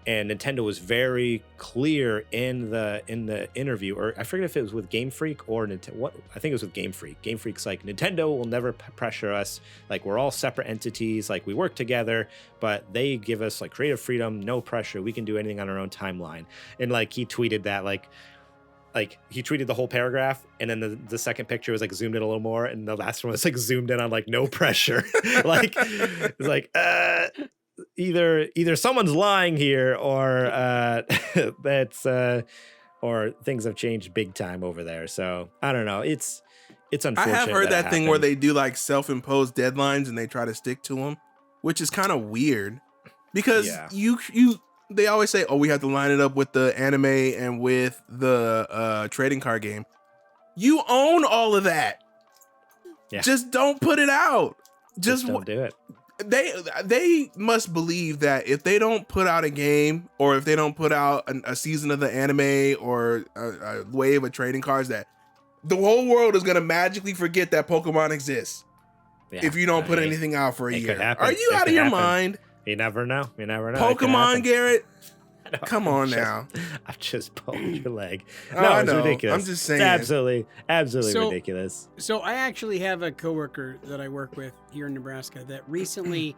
And Nintendo was very clear in the interview, or I forget if it was with Game Freak or Nintendo. I think it was with Game Freak. Game Freak's like, Nintendo will never pressure us. Like, we're all separate entities. Like, we work together, but they give us like creative freedom, no pressure. We can do anything on our own timeline. And like he tweeted that like he tweeted the whole paragraph, and then the second picture was like zoomed in a little more, and the last one was like zoomed in on like no pressure. Like it's like either someone's lying here or or things have changed big time over there. So I don't know. It's unfortunate. I have heard that thing where they do like self-imposed deadlines and they try to stick to them, which is kind of weird because they always say, oh, we have to line it up with the anime and with the trading card game. You own all of that. Yeah. Just don't put it out. Just don't do it. They must believe that if they don't put out a game, or if they don't put out a season of the anime or a wave of trading cards, that the whole world is going to magically forget that Pokemon exists. Yeah, if you don't put anything out for a year. Are you out of your mind? You never know. Pokemon, Garrett. Come on now. I've just pulled your leg. Oh, No, I it's know. ridiculous. I'm just saying. It's absolutely ridiculous. So I actually have a coworker that I work with here in Nebraska that recently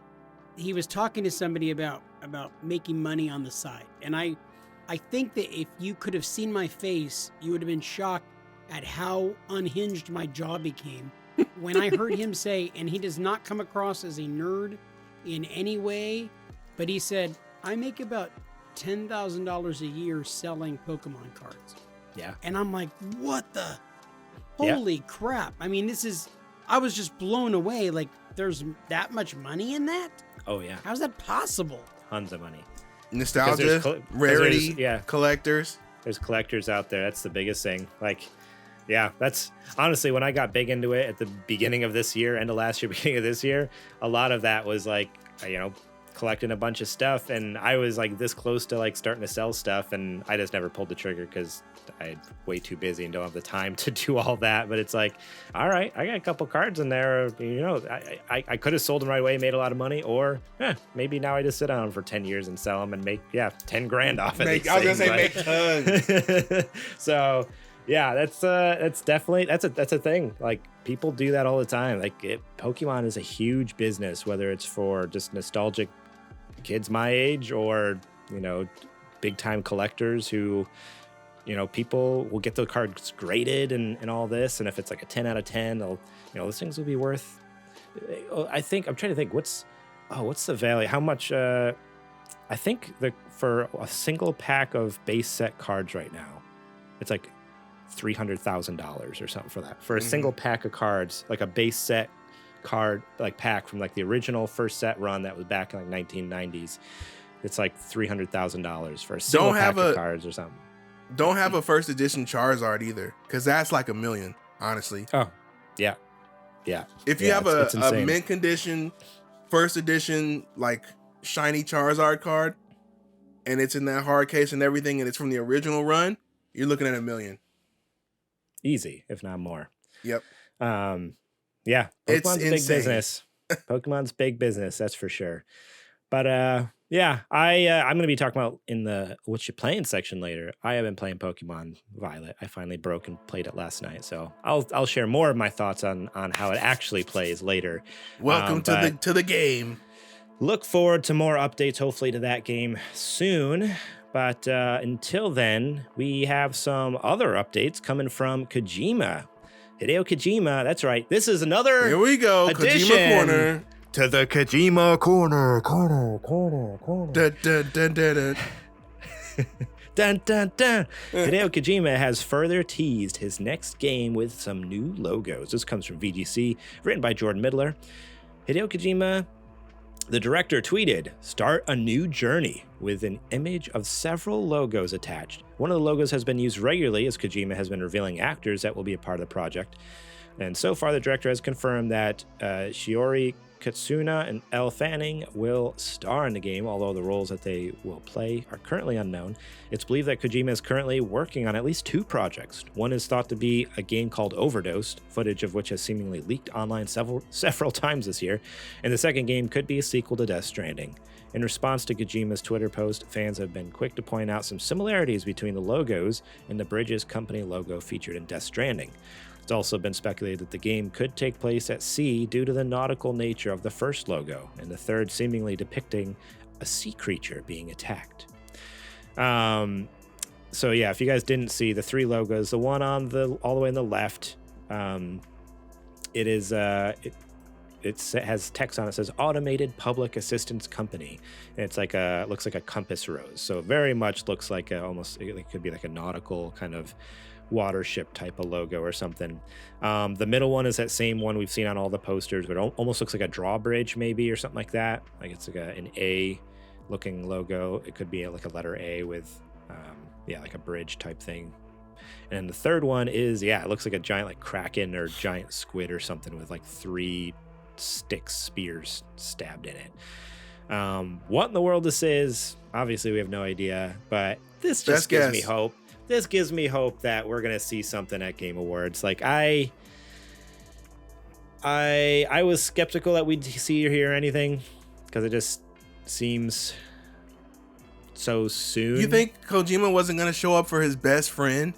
he was talking to somebody about making money on the side. And I think that if you could have seen my face, you would have been shocked at how unhinged my jaw became when I heard him say, and he does not come across as a nerd in any way, but he said, I make about $10,000 a year selling Pokemon cards. Yeah. And I'm like, what the? Holy crap. I mean, I was just blown away. Like, there's that much money in that? Oh, yeah. How's that possible? Tons of money. Nostalgia, rarity, collectors. There's collectors out there. That's the biggest thing. Like, yeah, that's honestly when I got big into it at the beginning of this year, end of last year, beginning of this year, a lot of that was like, collecting a bunch of stuff, and I was like this close to like starting to sell stuff, and I just never pulled the trigger because I'm way too busy and don't have the time to do all that. But it's like, all right, I got a couple cards in there, I could have sold them right away, made a lot of money, or maybe now I just sit on them for 10 years and sell them and make 10 grand off it. I was gonna say make tons. So yeah, that's definitely that's a thing. Like, people do that all the time. Like, Pokemon is a huge business, whether it's for just nostalgic kids my age or big time collectors who people will get the cards graded and all this, and if it's like a 10 out of 10, they'll those things will be worth, I think, I'm trying to think what's the value, how much, I think for a single pack of base set cards right now, it's like $300,000 or something for that, for a single pack of cards, like a base set card like pack from like the original first set run that was back in like 1990s. It's like $300,000 for a single pack of cards or something. Don't have a first edition Charizard either, because that's like $1 million, honestly. Oh, yeah. If you have a mint condition first edition like shiny Charizard card, and it's in that hard case and everything, and it's from the original run, you're looking at $1 million. Easy, if not more. Yep. Yeah, Pokemon's it's big insane. business. Pokemon's big business, that's for sure. But yeah, I'm going to be talking about in the what you playing section later. I have been playing Pokemon Violet. I finally broke and played it last night, so I'll share more of my thoughts on how it actually plays later. Welcome to the game. Look forward to more updates, hopefully, to that game soon. But until then, we have some other updates coming from Kojima. Hideo Kojima, that's right. This is another Here we go, Kojima Corner. To the Kojima Corner. Dun, dun, dun, dun, dun. Dun, dun, dun. Hideo Kojima has further teased his next game with some new logos. This comes from VGC, written by Jordan Middler. Hideo Kojima, the director, tweeted, "Start a new journey," with an image of several logos attached. One of the logos has been used regularly as Kojima has been revealing actors that will be a part of the project. And so far, the director has confirmed that Shiori Katsuna and Elle Fanning will star in the game, although the roles that they will play are currently unknown. It's believed that Kojima is currently working on at least 2 projects. One is thought to be a game called Overdosed, footage of which has seemingly leaked online several times this year, and the second game could be a sequel to Death Stranding. In response to Kojima's Twitter post, fans have been quick to point out some similarities between the logos and the Bridges company logo featured in Death Stranding. It's also been speculated that the game could take place at sea due to the nautical nature of the first logo, and the third seemingly depicting a sea creature being attacked. So yeah, if you guys didn't see the 3 logos, the one on all the way on the left, it is it has text on it that says Automated Public Assistance Company, and it's like looks like a compass rose. So it very much looks like it could be like a nautical kind of watership type of logo or something. The middle one is that same one we've seen on all the posters, but it almost looks like a drawbridge maybe or something like that. Like it's like an A looking logo. It could be like a letter A with like a bridge type thing. And the third one is it looks like a giant like kraken or giant squid or something with like 3 spears stabbed in it. What in the world this is, obviously we have no idea, but this just gives me hope. This gives me hope that we're gonna see something at Game Awards. Like I was skeptical that we'd see or hear anything because it just seems so soon. You think Kojima wasn't going to show up for his best friend?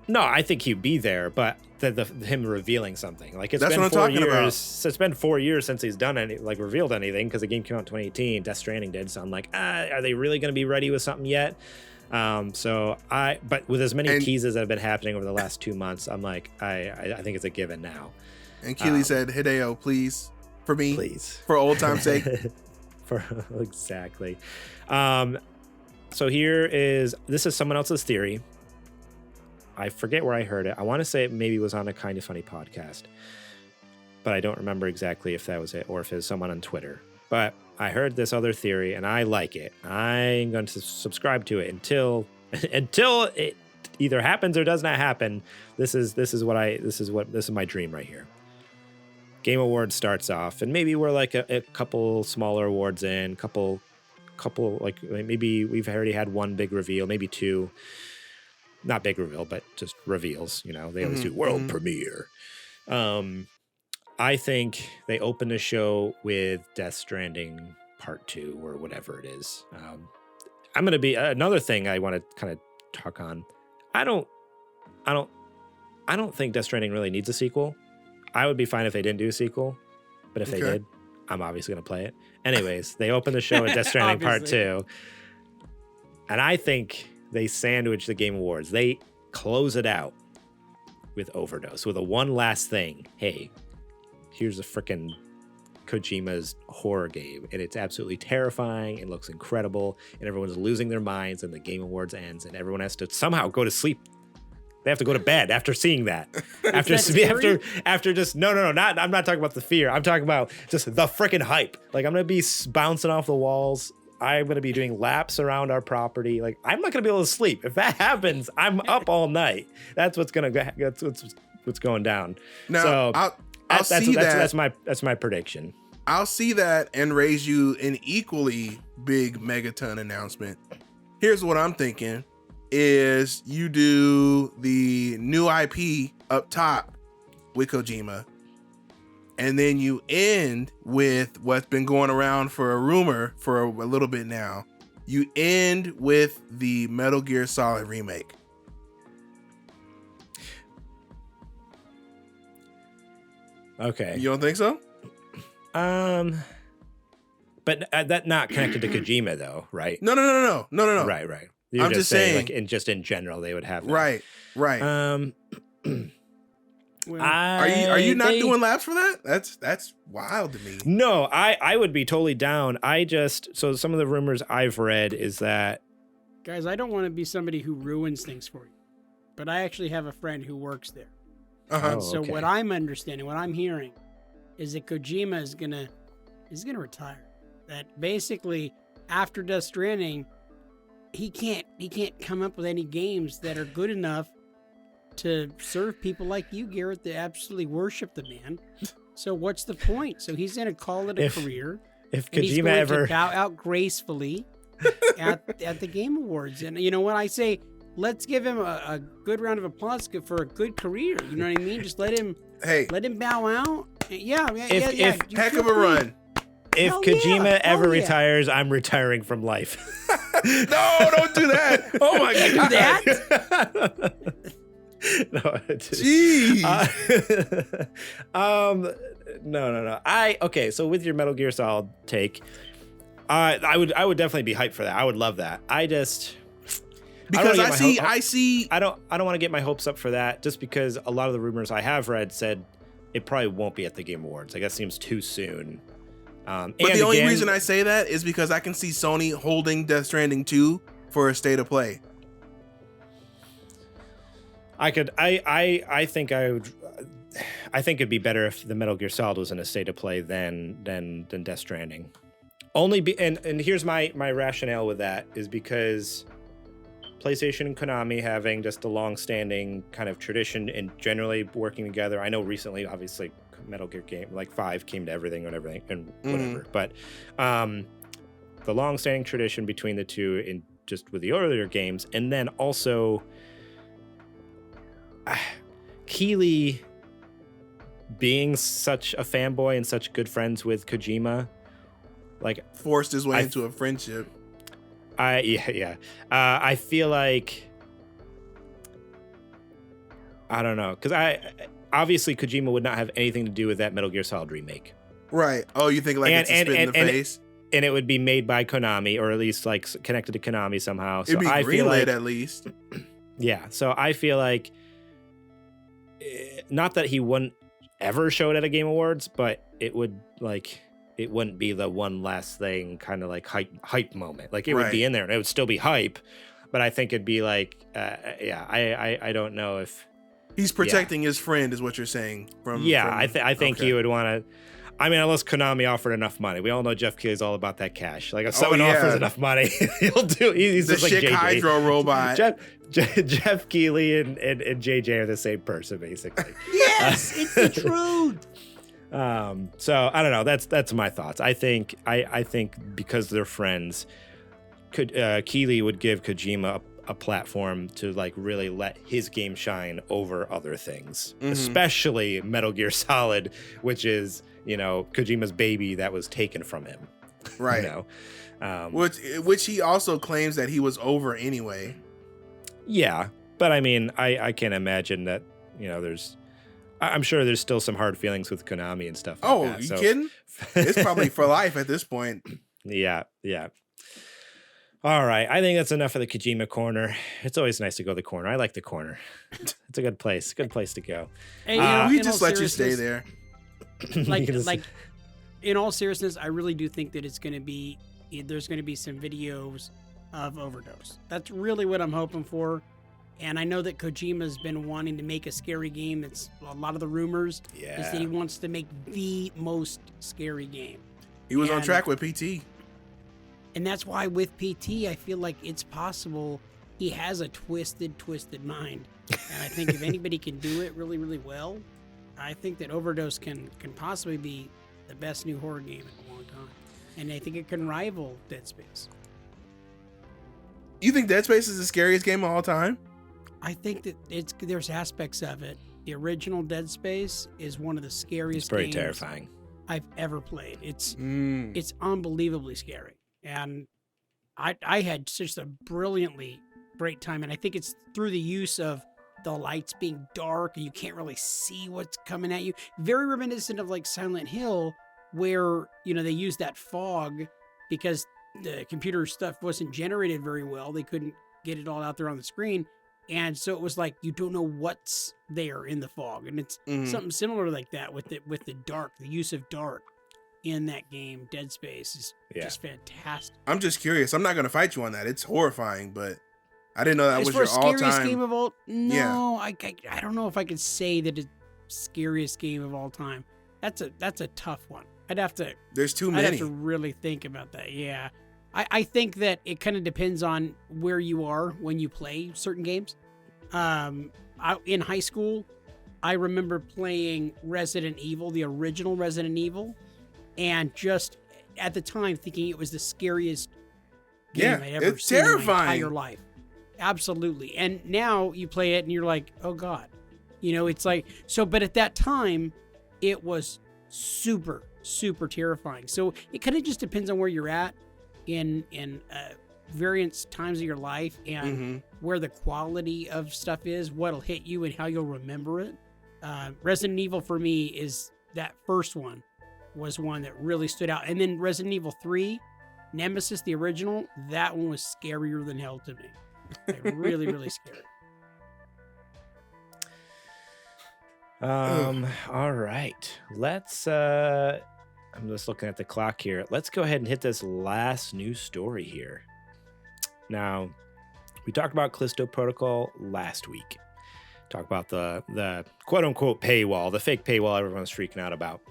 No, I think he'd be there, but him revealing something. Like, That's been 4 years. So it's been 4 years since he's done revealed anything, because the game came out in 2018. Death Stranding did. So I'm like, are they really going to be ready with something yet? But with as many teases that have been happening over the last 2 months, I'm like, I think it's a given now. And Keely said, Hideo, please, for me, please, for old time's sake. Exactly. So this is someone else's theory. I forget where I heard it. I want to say it maybe was on a Kind of Funny podcast, but I don't remember exactly if that was it or if it was someone on Twitter. But I heard this other theory and I like it. I'm going to subscribe to it until it either happens or does not happen. This is my dream right here. Game Awards starts off, and maybe we're like a couple smaller awards in, couple like maybe we've already had one big reveal, maybe two. Not big reveal, but just reveals. You know, they always do world premiere. I think they open the show with Death Stranding Part 2 or whatever it is. I'm going to be another thing I want to kind of talk on. I don't think Death Stranding really needs a sequel. I would be fine if they didn't do a sequel, but if they did, I'm obviously going to play it. Anyways, they open the show with Death Stranding Part 2, and I think they sandwich the Game Awards. They close it out with Overdose, with a one last thing. Hey, here's a freaking Kojima's horror game, and it's absolutely terrifying and looks incredible, and everyone's losing their minds, and the Game Awards ends, and everyone has to somehow go to sleep. They have to go to bed after seeing that. After just no, not. I'm not talking about the fear. I'm talking about just the freaking hype. Like, I'm gonna be bouncing off the walls. I'm going to be doing laps around our property. Like, I'm not going to be able to sleep. If that happens, I'm up all night. That's what's going to what's going down. Now, so I'll see that. That's my prediction. I'll see that and raise you an equally big megaton announcement. Here's what I'm thinking is you do the new IP up top with Kojima, and then you end with what's been going around for a rumor for a little bit now. You end with the Metal Gear Solid remake. Okay. You don't think so? But that not connected to Kojima though, right? No. Right. You're I'm just saying, like, in general, they would have that. Right. Well, are you not doing laps for that? That's wild to me. No, I would be totally down. So some of the rumors I've read is that, guys, I don't want to be somebody who ruins things for you, but I actually have a friend who works there. So what I'm understanding, what I'm hearing, is that Kojima is gonna retire. That basically after Death Stranding, he can't come up with any games that are good enough to serve people like you, Garrett, that absolutely worship the man. So what's the point? So he's going to call it a career. If Kojima he's going to bow out gracefully at the Game Awards. And you know what I say? Let's give him a good round of applause for a good career. You know what I mean? Just let him bow out. Yeah. Heck of a run. If Kojima ever retires, I'm retiring from life. No, don't do that. Oh my God. Do that? No, Jeez. No. Okay. So with your Metal Gear Solid take, I would definitely be hyped for that. I would love that. I don't want to get my hopes up for that, just because a lot of the rumors I have read said it probably won't be at the Game Awards. Like, that seems too soon. But the only reason I say that is because I can see Sony holding Death Stranding 2 for a state of play. I think it'd be better if the Metal Gear Solid was in a state of play than Death Stranding. And here's my rationale with that is because PlayStation and Konami having just a long-standing kind of tradition and generally working together. I know recently, obviously, Metal Gear game like 5 came to everything and whatever. But the long-standing tradition between the two in just with the earlier games, and then also Keely being such a fanboy and such good friends with Kojima, like forced his way into a friendship. I feel like, I don't know, because obviously Kojima would not have anything to do with that Metal Gear Solid remake. Right. Oh, you think like it's a spit in the face? And it would be made by Konami, or at least like connected to Konami somehow. So It'd be I feel like, at least. Yeah. So I feel like, not that he wouldn't ever show it at a Game Awards, but it wouldn't be the one last thing, kind of like hype moment. Like it would be in there and it would still be hype, but I think it'd be like, I don't know if he's protecting his friend, is what you're saying. I think he would want to. I mean, unless Konami offered enough money. We all know Jeff Keighley's all about that cash. Like, if someone offers enough money, he'll do. He's the just like Chick JJ. Hydro robot. Jeff Keighley and JJ are the same person, basically. Yes, it's the truth. So I don't know. That's my thoughts. I think because they're friends, Keighley would give Kojima a platform to like really let his game shine over other things, especially Metal Gear Solid, which is, Kojima's baby that was taken from him. Right. Which he also claims that he was over anyway. Yeah. But I mean, I can't imagine that, I'm sure there's still some hard feelings with Konami and stuff like that. You kidding? It's probably for life at this point. Yeah. All right. I think that's enough of the Kojima corner. It's always nice to go to the corner. I like the corner. It's a good place. Good place to go. Hey, we just let you stay there. Like, in all seriousness, I really do think that there's going to be some videos of Overdose. That's really what I'm hoping for. And I know that Kojima's been wanting to make a scary game. It's a lot of the rumors is that he wants to make the most scary game. He was on track with PT. And that's why with PT, I feel like it's possible he has a twisted mind. And I think if anybody can do it really, really well, I think that Overdose can possibly be the best new horror game in a long time. And I think it can rival Dead Space. You think Dead Space is the scariest game of all time? I think that there's aspects of it. The original Dead Space is one of the scariest games terrifying I've ever played. It's unbelievably scary. And I had such a brilliantly great time. And I think it's through the use of the lights being dark and you can't really see what's coming at you. Very reminiscent of like Silent Hill, where, they use that fog because the computer stuff wasn't generated very well. They couldn't get it all out there on the screen. And so it was like, you don't know what's there in the fog. And it's something similar like that with the dark, the use of dark in that game. Dead Space is just fantastic. I'm just curious. I'm not going to fight you on that. It's horrifying, but I didn't know that was your all-time. Scariest game of all? No, yeah. I don't know if I could say that it's scariest game of all time. That's a tough one. There's too many. I'd have to really think about that. Yeah. I think that it kind of depends on where you are when you play certain games. In high school, I remember playing Resident Evil, the original Resident Evil, and just at the time thinking it was the scariest game I'd ever seen in my entire life. Absolutely. And now you play it and you're like, oh God. It's like, but at that time, it was super, super terrifying. So it kind of just depends on where you're at in various times of your life and where the quality of stuff is, what'll hit you and how you'll remember it. Resident Evil for me is that first one was one that really stood out. And then Resident Evil 3, Nemesis, the original, that one was scarier than hell to me. Like, really, really scary. All right. Let's I'm just looking at the clock here. Let's go ahead and hit this last news story here. Now, we talked about Callisto Protocol last week. Talk about the quote unquote paywall, the fake paywall everyone's freaking out about.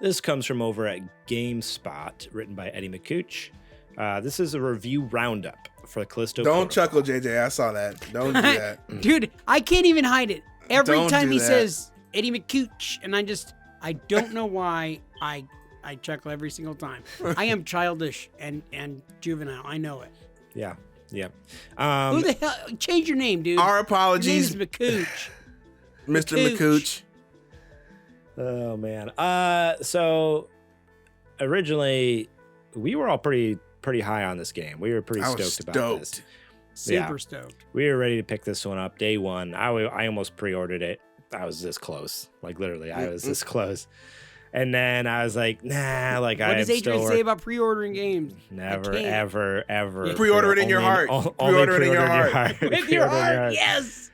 This comes from over at GameSpot, written by Eddie McCooch. This is a review roundup for Callisto Protocol. Don't chuckle, JJ. I saw that. Don't do that. Dude, I can't even hide it. Every time he says Eddie McCooch, and I don't know why I chuckle every single time. I am childish and juvenile. I know it. Yeah. Who the hell? Change your name, dude. Our apologies. Your name is McCooch. Mr. McCooch. Oh, man. So originally, we were all pretty pretty high on this game. We were pretty stoked about this. Super stoked. We were ready to pick this one up day one. I almost pre-ordered it. I was this close. Like literally, I was this close. And then I was like, nah, like what does Adrian say about pre-ordering games? Never, ever. Yeah. Pre-order it in your heart. Pre-order it in your heart. With your heart, yes.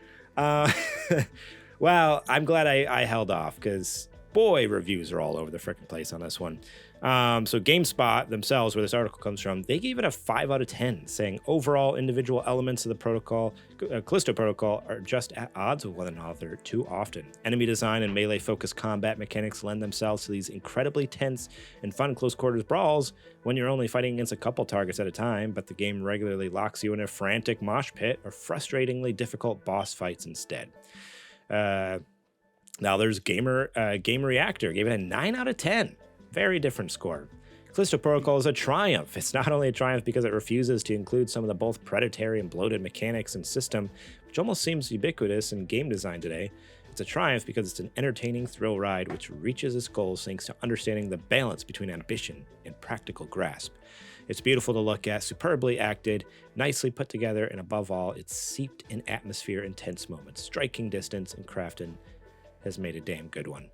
Well, I'm glad I held off because, boy, reviews are all over the freaking place on this one. So GameSpot themselves, where this article comes from, they gave it a 5 out of 10, saying overall individual elements of the protocol, Callisto Protocol, are just at odds with one another too often. Enemy design and melee-focused combat mechanics lend themselves to these incredibly tense and fun close-quarters brawls when you're only fighting against a couple targets at a time, but the game regularly locks you in a frantic mosh pit or frustratingly difficult boss fights instead. Now there's Game Reactor, gave it a 9 out of 10. Very different score. Callisto Protocol is a triumph. It's not only a triumph because it refuses to include some of the both predatory and bloated mechanics and system, which almost seems ubiquitous in game design today. It's a triumph because it's an entertaining thrill ride which reaches its goals thanks to understanding the balance between ambition and practical grasp. It's beautiful to look at, superbly acted, nicely put together, and above all, it's seeped in atmosphere and tense moments. Striking distance and crafting has made a damn good one.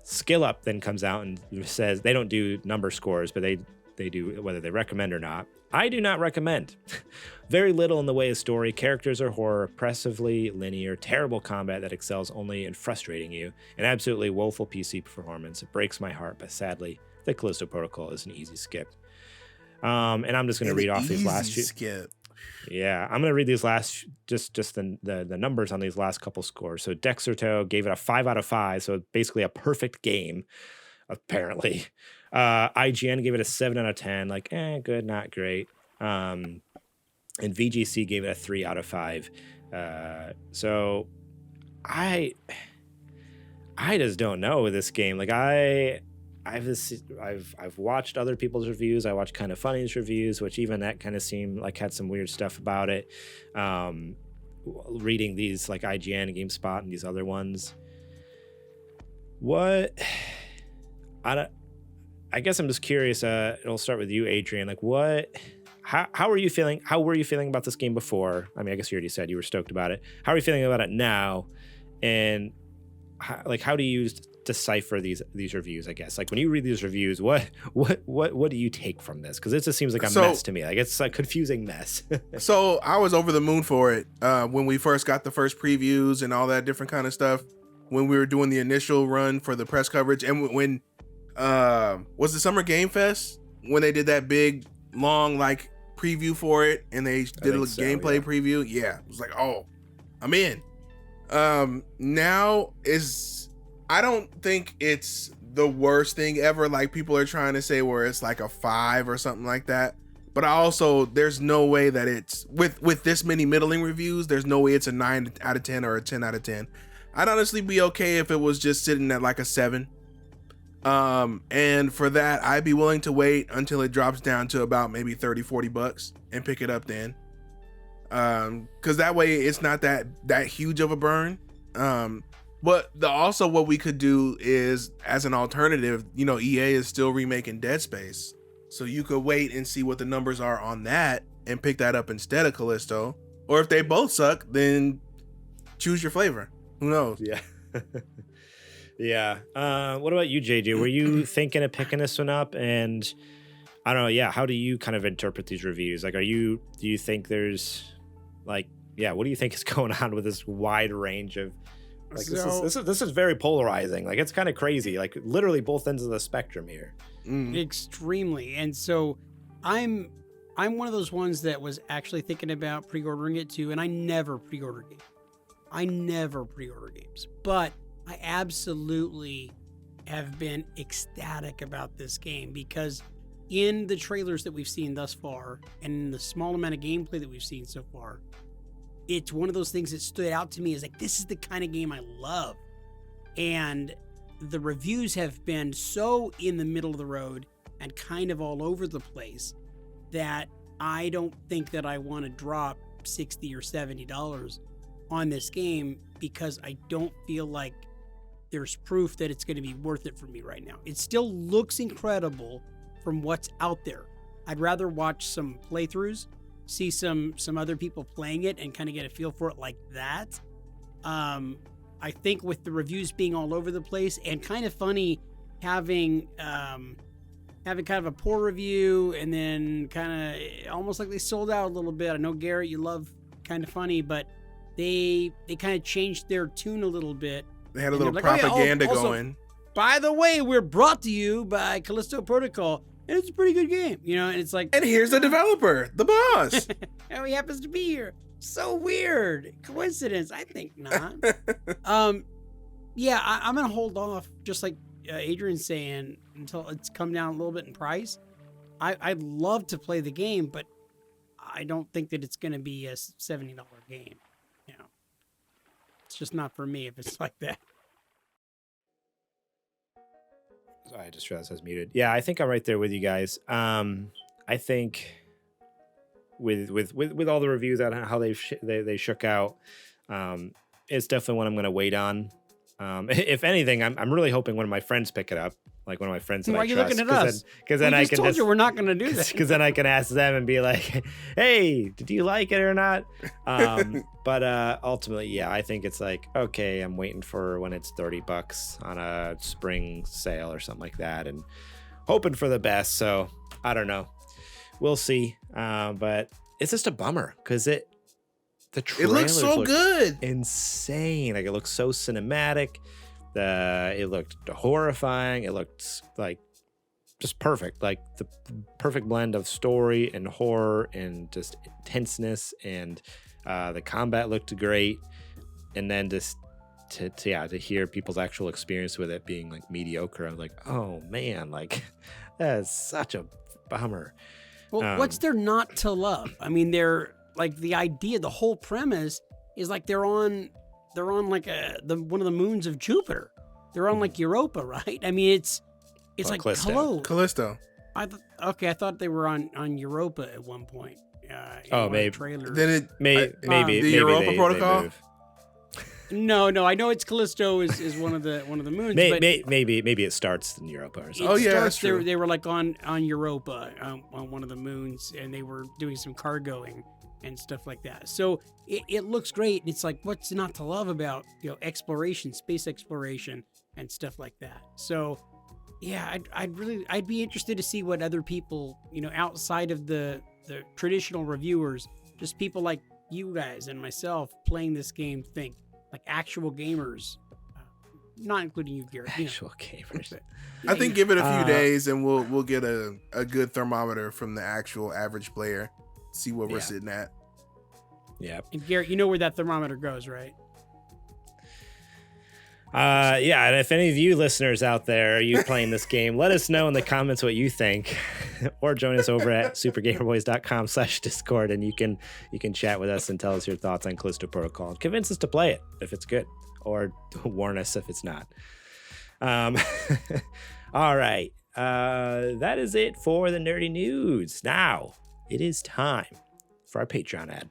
Skill Up then comes out and says they don't do number scores, but they do whether they recommend or not. I do not recommend. Very little in the way of story. Characters are horror, oppressively linear, terrible combat that excels only in frustrating you, and absolutely woeful PC performance. It breaks my heart, but sadly, the Callisto Protocol is an easy skip. And I'm just going to read off these last few. Skip. Yeah, I'm going to read these last, just the numbers on these last couple scores. So Dexerto gave it a 5 out of 5, so basically a perfect game, apparently. IGN gave it a 7 out of 10, like, good, not great. And VGC gave it a 3 out of 5. So I just don't know with this game. Like, I've watched other people's reviews. I watched Kind of Funny's reviews, which even that kind of seemed like had some weird stuff about it. Reading these like IGN and GameSpot and these other ones. I guess I'm just curious. It'll start with you, Adrian. Like, how are you feeling? How were you feeling about this game before? I mean, I guess you already said you were stoked about it. How are you feeling about it now? And how do you decipher these reviews? I guess, like, when you read these reviews, what do you take from this? Because it just seems like a mess to me. Like, it's a confusing mess. So I was over the moon for it when we first got the first previews and all that different kind of stuff. When we were doing the initial run for the press coverage, and when was the Summer Game Fest when they did that big long like preview for it, and they did a gameplay preview. Yeah, it was like, oh, I'm in. Now I don't think it's the worst thing ever, like people are trying to say, where it's like a 5 or something like that. But there's no way that it's with this many middling reviews, there's no way it's a 9 out of 10 or a 10 out of 10. I'd honestly be okay if it was just sitting at like a 7. And for that, I'd be willing to wait until it drops down to about maybe $30-$40 and pick it up then. Cause that way it's not that huge of a burn. But also what we could do is, as an alternative, EA is still remaking Dead Space. So you could wait and see what the numbers are on that and pick that up instead of Callisto. Or if they both suck, then choose your flavor. Who knows? Yeah. Yeah. What about you, JJ? Were you thinking of picking this one up? And I don't know. Yeah. How do you kind of interpret these reviews? Like, do you think there's like, yeah, what do you think is going on with this wide range of, like, this is very polarizing. Like, it's kind of crazy. Like, literally both ends of the spectrum here. Extremely. And so I'm one of those ones that was actually thinking about pre-ordering it too. And I never pre-order games. But I absolutely have been ecstatic about this game, because in the trailers that we've seen thus far and in the small amount of gameplay that we've seen so far, it's one of those things that stood out to me as like, this is the kind of game I love. And the reviews have been so in the middle of the road and kind of all over the place that I don't think that I want to drop $60 or $70 on this game, because I don't feel like there's proof that it's going to be worth it for me right now. It still looks incredible from what's out there. I'd rather watch some playthroughs, see some other people playing it, and kind of get a feel for it like that. I think with the reviews being all over the place and kind of funny having kind of a poor review and then kind of almost like they sold out a little bit. I know, Garrett, you love Kind of Funny, but they kind of changed their tune a little bit. They had a little propaganda going. By the way, we're brought to you by Callisto Protocol, and it's a pretty good game, and it's like... And here's the developer, the boss. And he happens to be here. So weird. Coincidence? I think not. Yeah, I'm going to hold off, just like Adrian's saying, until it's come down a little bit in price. I'd love to play the game, but I don't think that it's going to be a $70 game. It's just not for me if it's like that. I just realized I was muted. Yeah, I think I'm right there with you guys. I think with all the reviews on how they shook out, it's definitely one I'm going to wait on. If anything, I'm really hoping one of my friends pick it up. Like one of my friends that Why I are you trust. looking at us? Because then I just told you we're not going to do that. Because then I can ask them and be like, "Hey, did you like it or not?" But ultimately, yeah, I think it's like, okay, I'm waiting for when it's $30 on a spring sale or something like that, and hoping for the best. So I don't know, we'll see. But it's just a bummer because the trailers looks so good, insane. Like it looks so cinematic. It looked horrifying. It looked like just perfect, like the perfect blend of story and horror and just intenseness, and the combat looked great. And then just to hear people's actual experience with it being like mediocre, I'm like, oh man, like that is such a bummer. Well, what's there not to love? I mean, they're like the whole premise is like they're on like one of the moons of Jupiter. They're on like Europa, right? I mean, it's like Callisto. I thought they were on Europa at one point. Maybe. Trailer. Then maybe the Europa Protocol. No, I know it's Callisto is one of the moons. Maybe it starts in Europa or something. Oh yeah, that's true. They were like on Europa on one of the moons, and they were doing some cargoing and stuff like that. So it looks great. It's like, what's not to love about exploration, space exploration, and stuff like that. So yeah, I'd be interested to see what other people outside of the traditional reviewers, just people like you guys and myself playing this game think, like actual gamers, not including you, Garrett. Actual gamers. I think give it a few days and we'll get a good thermometer from the actual average player. See what we're sitting at. Yeah. And Garrett, you know where that thermometer goes, right? Yeah, and if any of you listeners out there are you playing this game, let us know in the comments what you think, or join us over at supergamerboys.com/discord, and you can chat with us and tell us your thoughts on Callisto Protocol and convince us to play it if it's good, or warn us if it's not. All right, that is it for the nerdy news. Now it is time for our Patreon ad.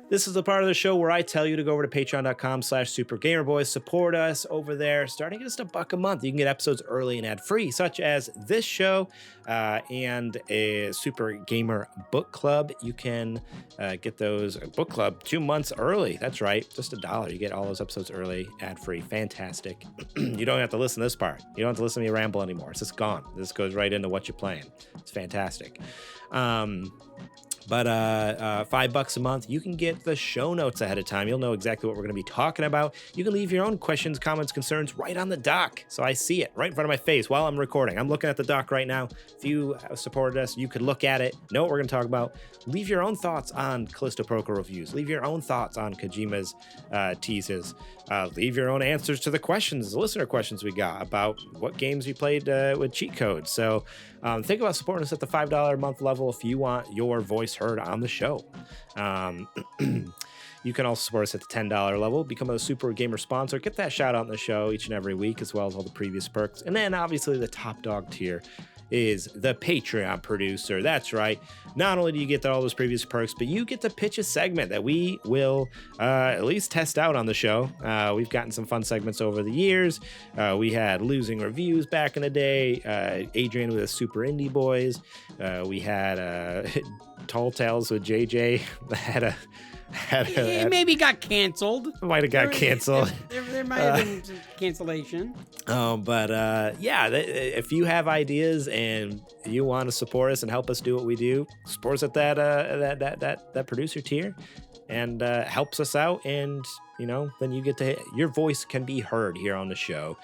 This is the part of the show where I tell you to go over to patreon.com/supergamerboys. Support us over there. Starting at just $1 a month, you can get episodes early and ad-free, such as this show and a Super Gamer Book Club. You can get those book club 2 months early. That's right, just $1. You get all those episodes early, ad-free. Fantastic. You don't have to listen to this part. You don't have to listen to me ramble anymore. It's just gone. This goes right into what you're playing. It's fantastic. But $5 a month, you can get the show notes ahead of time. You'll know exactly what we're going to be talking about. You can leave your own questions, comments, concerns right on the doc. So I see it right in front of my face while I'm recording. I'm looking at the doc right now. If you have supported us, you could look at it, know what we're going to talk about. Leave your own thoughts on Callisto Protocol reviews. Leave your own thoughts on Kojima's teases. Leave your own answers to the questions, the listener questions we got about what games you played with cheat codes. So think about supporting us at the $5 a month level if you want your voice heard on the show. You can also support us at the $10 level, become a Super Gamer sponsor, get that shout out in the show each and every week, as well as all the previous perks. And then obviously the top dog tier is the Patreon producer. That's right. Not only do you get all those previous perks, but you get to pitch a segment that we will at least test out on the show. We've gotten some fun segments over the years. We had Losing Reviews back in the day. Adrian with the Super Indie Boys. We had Tall Tales with JJ. It maybe got canceled. Might have got canceled. There might have been some cancellation. If you have ideas and you want to support us and help us do what we do, support us at that producer tier, and helps us out. And then you get to your voice can be heard here on the show.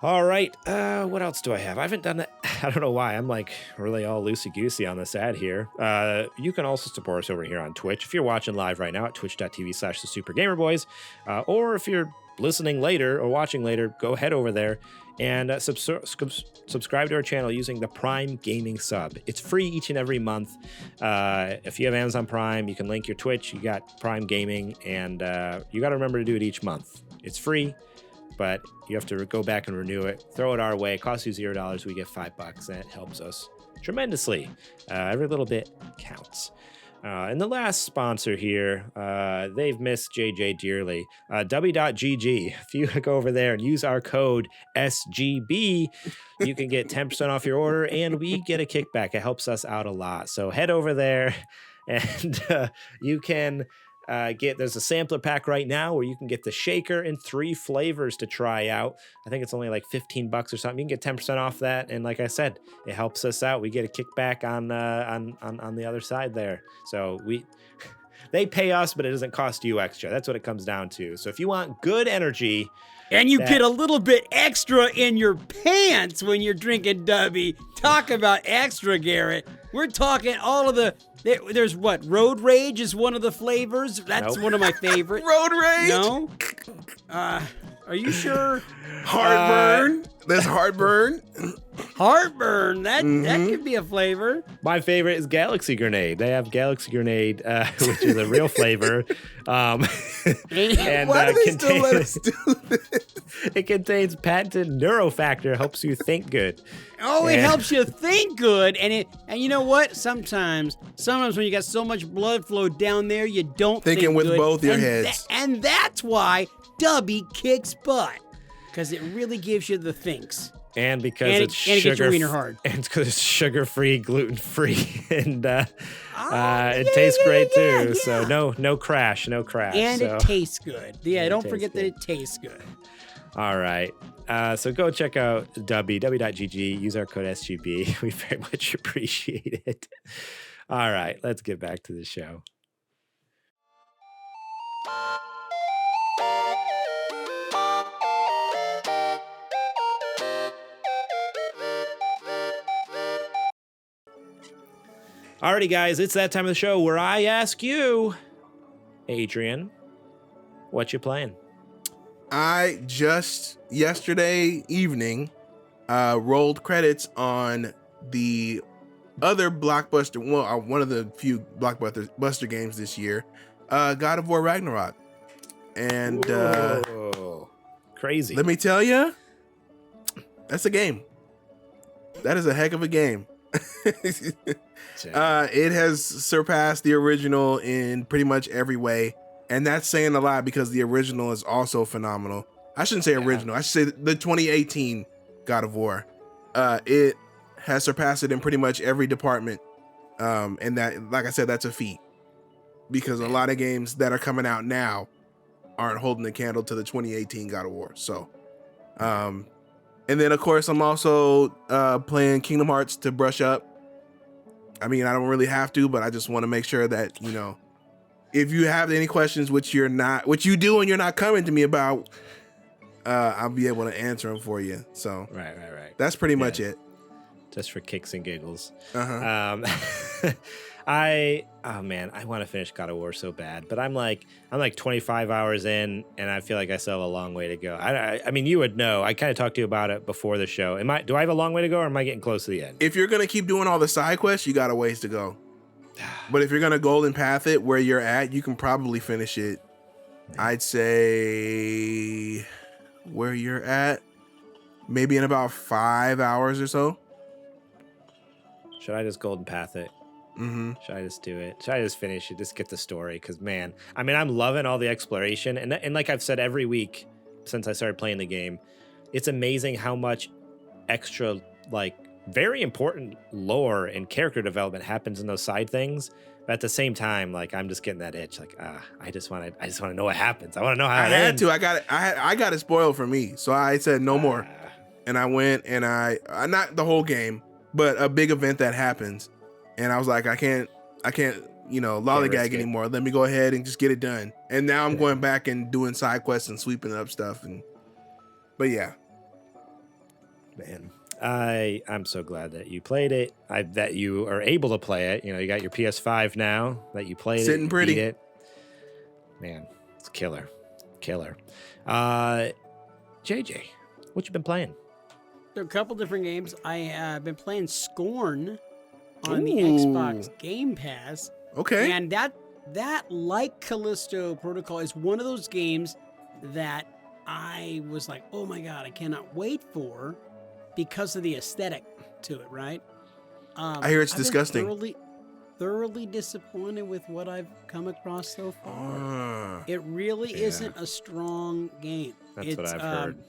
All right. What else do I have? I haven't done that. I don't know why. I'm like really all loosey-goosey on this ad here. You can also support us over here on Twitch. If you're watching live right now at twitch.tv/thesupergamerboys, or if you're listening later or watching later, go head over there and subscribe to our channel using the Prime Gaming sub. It's free each and every month. If you have Amazon Prime, you can link your Twitch. You got Prime Gaming, and you got to remember to do it each month. It's free, but you have to go back and renew it. Throw it our way. It costs you $0. We get $5, and it helps us tremendously. Every little bit counts. And the last sponsor here, they've missed JJ dearly. W.GG. If you go over there and use our code SGB, you can get 10% off your order, and we get a kickback. It helps us out a lot. So head over there, and you can there's a sampler pack right now where you can get the shaker in 3 flavors to try out. I think it's only like $15 or something. You can get 10% off that, and like I said, it helps us out. We get a kickback on the other side there. So they pay us, but it doesn't cost you extra. That's what it comes down to. So if you want good energy, and you get a little bit extra in your pants when you're drinking Dubby. Talk about extra, Garrett. We're talking all of the. There's what? Road Rage is one of the flavors. That's one of my favorites. Road Rage? No? Are you sure? Heartburn? There's Heartburn. Heartburn. That could be a flavor. My favorite is Galaxy Grenade. They have Galaxy Grenade, which is a real flavor. And why do they still let us do this? It contains patented neurofactor, helps you think good. Oh, it helps you think good, and you know what? Sometimes when you got so much blood flow down there, you don't think with good, both your heads. And that's why Dubby kicks butt, because it really gives you the thinks. And because it's sugar, it gets your wiener hard. And it's because it's sugar-free, gluten-free, and it tastes great too. Yeah. So no crash. And it tastes good. Yeah, don't forget that it tastes good. All right. So go check out w.gg. Use our code SGB. We very much appreciate it. All right, let's get back to the show. Alrighty, guys, it's that time of the show where I ask you, Adrian, what you playing? I just yesterday evening rolled credits on the other blockbuster, one of the few blockbuster games this year, God of War Ragnarok. And crazy. Let me tell you, that's a game. That is a heck of a game. It has surpassed the original in pretty much every way, and that's saying a lot because the original is also phenomenal. I shouldn't say original. I should say the 2018 God of War. It has surpassed it in pretty much every department, and that, like I said, that's a feat because a lot of games that are coming out now aren't holding the candle to the 2018 God of War. So, and then of course I'm also playing Kingdom Hearts to brush up. I mean, I don't really have to, but I just want to make sure that, if you have any questions, which you do and you're not coming to me about, I'll be able to answer them for you. So right. That's pretty much it. Just for kicks and giggles. Uh-huh. I want to finish God of War so bad, but I'm like 25 hours in, and I feel like I still have a long way to go. I mean, you would know. I kind of talked to you about it before the show. Do I have a long way to go, or am I getting close to the end? If you're gonna keep doing all the side quests, you got a ways to go. But if you're gonna golden path it where you're at, you can probably finish it. I'd say where you're at, maybe in about 5 hours or so. Should I just golden path it? Mm-hmm. Should I just do it? Should I just finish it? Just get the story? Because, man, I mean, I'm loving all the exploration. And like I've said every week since I started playing the game, it's amazing how much extra, like, very important lore and character development happens in those side things. But at the same time, like, I'm just getting that itch. Like, I just want to know what happens. I want to know how it ends. I got it spoiled for me. So I said no more. And I went and I not the whole game, but a big event that happens. And I was like, I can't, lollygag anymore. Let me go ahead and just get it done. And now I'm going back and doing side quests and sweeping up stuff. But yeah, man, I'm so glad that you played it. That you are able to play it. You know, you got your PS5 now. That you played sitting it, pretty. Beat it. Man, it's killer. JJ, what you been playing? There are a couple different games. I have been playing Scorn on the Xbox Game Pass. Okay. And that like Callisto Protocol is one of those games that I was like, oh my God, I cannot wait for because of the aesthetic to it, right? I hear it's disgusting. Thoroughly disappointed with what I've come across so far. It really isn't a strong game. That's what I've heard.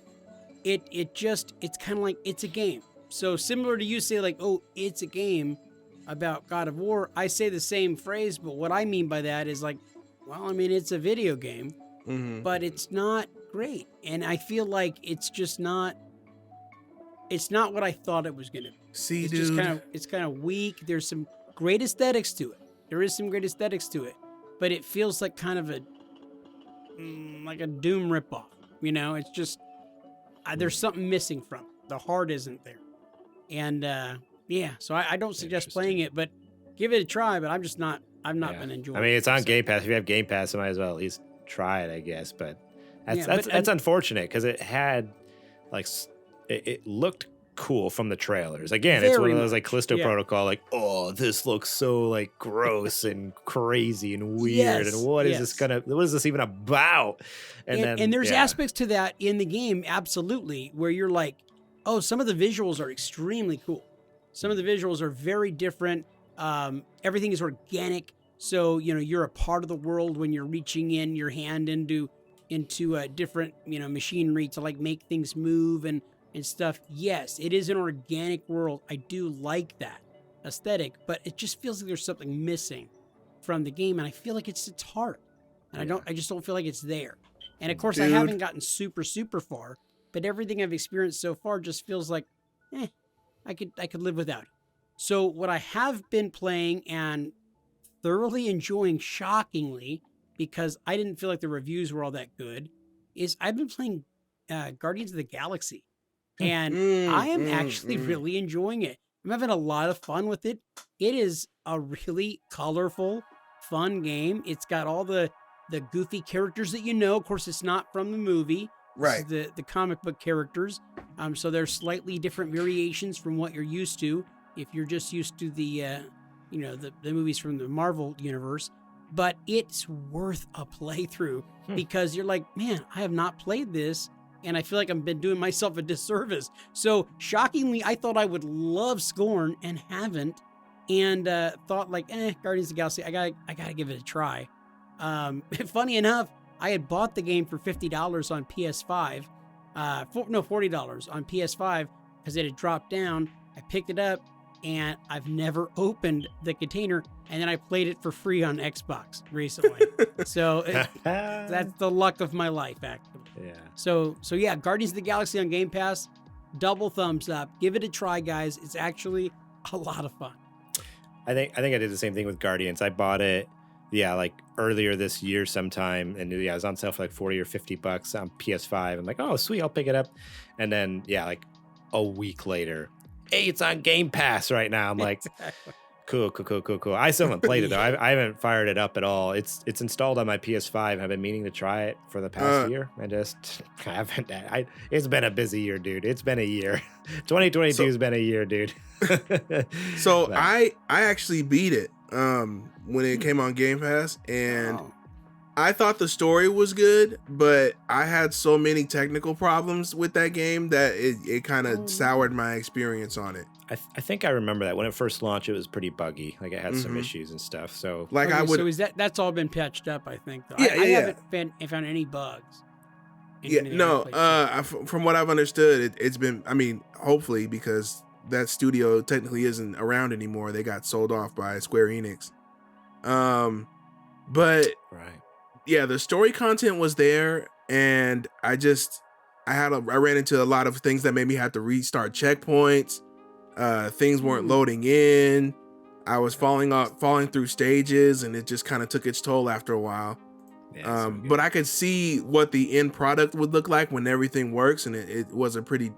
It's kind of like, it's a game. So similar to you say like, oh, it's a game about God of War, I say the same phrase, but what I mean by that is like, well, I mean, it's a video game, but it's not great. And I feel like it's not what I thought it was going to be. See, it's dude. It's kind of weak. There's some great aesthetics to it. There is some great aesthetics to it, but it feels like kind of like a Doom ripoff. You know, it's just, there's something missing from it. The heart isn't there. And, yeah, so I don't suggest playing it, but give it a try. But I've not been enjoying it. I mean, it's on Game Pass. If you have Game Pass, you might as well at least try it, I guess. But that's unfortunate because it had, like, it looked cool from the trailers. Again, it's one of those like Callisto Protocol, like, oh, this looks so like gross and crazy and weird. And what is this even about? And there's aspects to that in the game, absolutely, where you're like, oh, some of the visuals are extremely cool. Some of the visuals are very different. Everything is organic. So, you're a part of the world when you're reaching in your hand into different, machinery to like make things move and stuff. Yes, it is an organic world. I do like that aesthetic, but it just feels like there's something missing from the game. And I feel like it's heart. And I just don't feel like it's there. And of course, I haven't gotten super, super far, but everything I've experienced so far just feels like, I could live without it. So what I have been playing and thoroughly enjoying, shockingly, because I didn't feel like the reviews were all that good, is I've been playing Guardians of the Galaxy. And I am actually really enjoying it. I'm having a lot of fun with it. It is a really colorful, fun game. It's got all the goofy characters that you know. Of course, it's not from the movie. Right. The comic book characters. So there's slightly different variations from what you're used to if you're just used to the movies from the Marvel universe. But it's worth a playthrough because you're like, man, I have not played this. And I feel like I've been doing myself a disservice. So shockingly, I thought I would love Scorn and haven't. And thought like, Guardians of the Galaxy, I gotta give it a try. Funny enough, I had bought the game for $50 on PS5. $40 on PS5 because it had dropped down. I picked it up and I've never opened the container. And then I played it for free on Xbox recently. So that's the luck of my life, actually. Yeah. So yeah, Guardians of the Galaxy on Game Pass, double thumbs up. Give it a try, guys. It's actually a lot of fun. I think I did the same thing with Guardians. I bought it, like earlier this year sometime, and it was on sale for like $40 or $50 on PS5. I'm like, oh, sweet, I'll pick it up. And then like a week later, hey, it's on Game Pass right now. I'm like, cool. I still haven't played it though. I haven't fired it up at all. It's installed on my PS5. I've been meaning to try it for the past year. I just haven't. It's been a busy year, dude. It's been a year. 2022 has been a year, dude. So I actually beat it when it came on Game Pass, and I thought the story was good, but I had so many technical problems with that game that it kind of soured my experience on it. I think I remember that when it first launched, it was pretty buggy. Like it had some issues and stuff. So like So is that's all been patched up? I think. Though. Yeah, I haven't found any bugs. From what I've understood, it's been. I mean, hopefully, because that studio technically isn't around anymore. They got sold off by Square Enix. But right. Yeah, the story content was there, and I ran into a lot of things that made me have to restart checkpoints. Things weren't loading in. I was falling through stages, and it just kind of took its toll after a while. Yeah, but I could see what the end product would look like when everything works, and it was a pretty,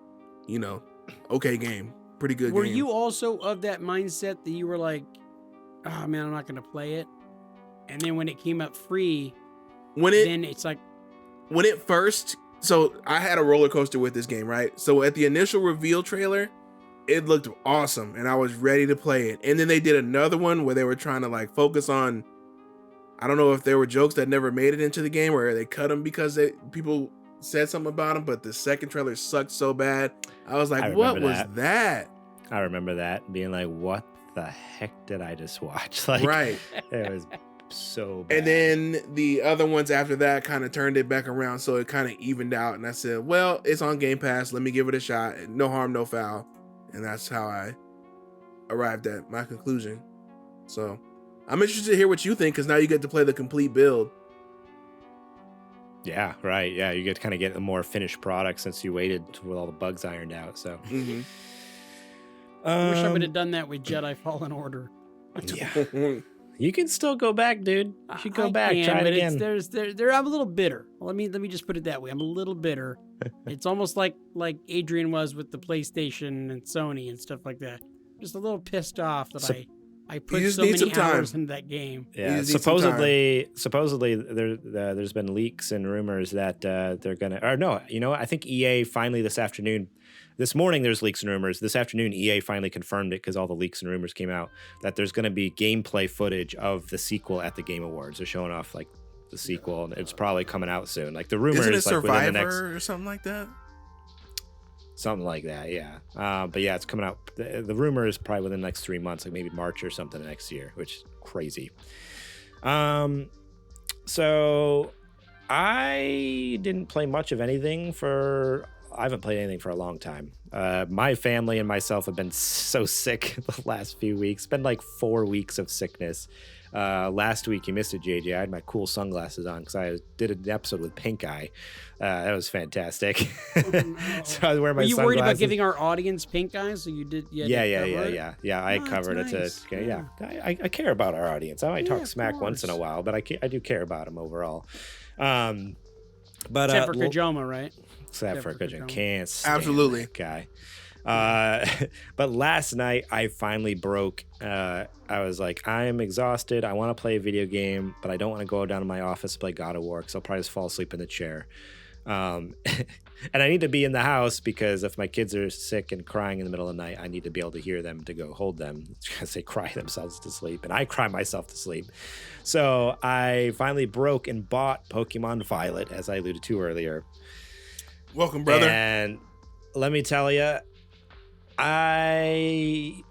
okay game. Pretty good game. Were you also of that mindset that you were like, oh man, I'm not going to play it? And then when it came up free, then it's like... When it first... So I had a roller coaster with this game, right? So at the initial reveal trailer, it looked awesome, and I was ready to play it. And then they did another one where they were trying to like focus on... I don't know if there were jokes that never made it into the game, or they cut them because people said something about them, but the second trailer sucked so bad. I was like, what was that? I remember that, being like, what the heck did I just watch? Like, right. It was so bad. And then the other ones after that kind of turned it back around, so it kind of evened out. And I said, well, it's on Game Pass. Let me give it a shot. No harm, no foul. And that's how I arrived at my conclusion. So I'm interested to hear what you think, because now you get to play the complete build. Yeah, right. Yeah, you get to kind of get a more finished product since you waited with all the bugs ironed out. So I wish I would have done that with Jedi Fallen Order. Yeah. You can still go back, dude. You should go back. Try it again. I'm a little bitter. Let me just put it that way. I'm a little bitter. It's almost like Adrian was with the PlayStation and Sony and stuff like that. Just a little pissed off that I put so many hours into that game. Yeah, supposedly there's been leaks and rumors that they're gonna. Or no, I think EA finally this morning there's leaks and rumors. This afternoon, EA finally confirmed it because all the leaks and rumors came out that there's going to be gameplay footage of the sequel at the Game Awards. They're showing off like the sequel, and it's probably coming out soon. Like the rumors, isn't it like within the next or something like that. Something like that, yeah. But yeah, it's coming out. The rumor is probably within the next 3 months, like maybe March or something next year, which is crazy. So I didn't play much of anything I haven't played anything for a long time. My family and myself have been so sick the last few weeks. It's been like 4 weeks of sickness. Last week, you missed it, JJ. I had my cool sunglasses on because I did an episode with Pink Eye. That was fantastic. Oh, no. So I was wearing my sunglasses. Were you worried about giving our audience pink eye? So you did? Yeah. I covered it nice. I care about our audience. I might talk smack once in a while, but I do care about them overall. But except for Kojima, right? Except for Kojima. Can't stand absolutely that guy. But last night I finally broke. I was like, I am exhausted. I want to play a video game, but I don't want to go down to my office to play God of War because I'll probably just fall asleep in the chair. And I need to be in the house because if my kids are sick and crying in the middle of the night, I need to be able to hear them to go hold them because they cry themselves to sleep, and I cry myself to sleep. So I finally broke and bought Pokemon Violet, as I alluded to earlier. Welcome, brother. And let me tell you, I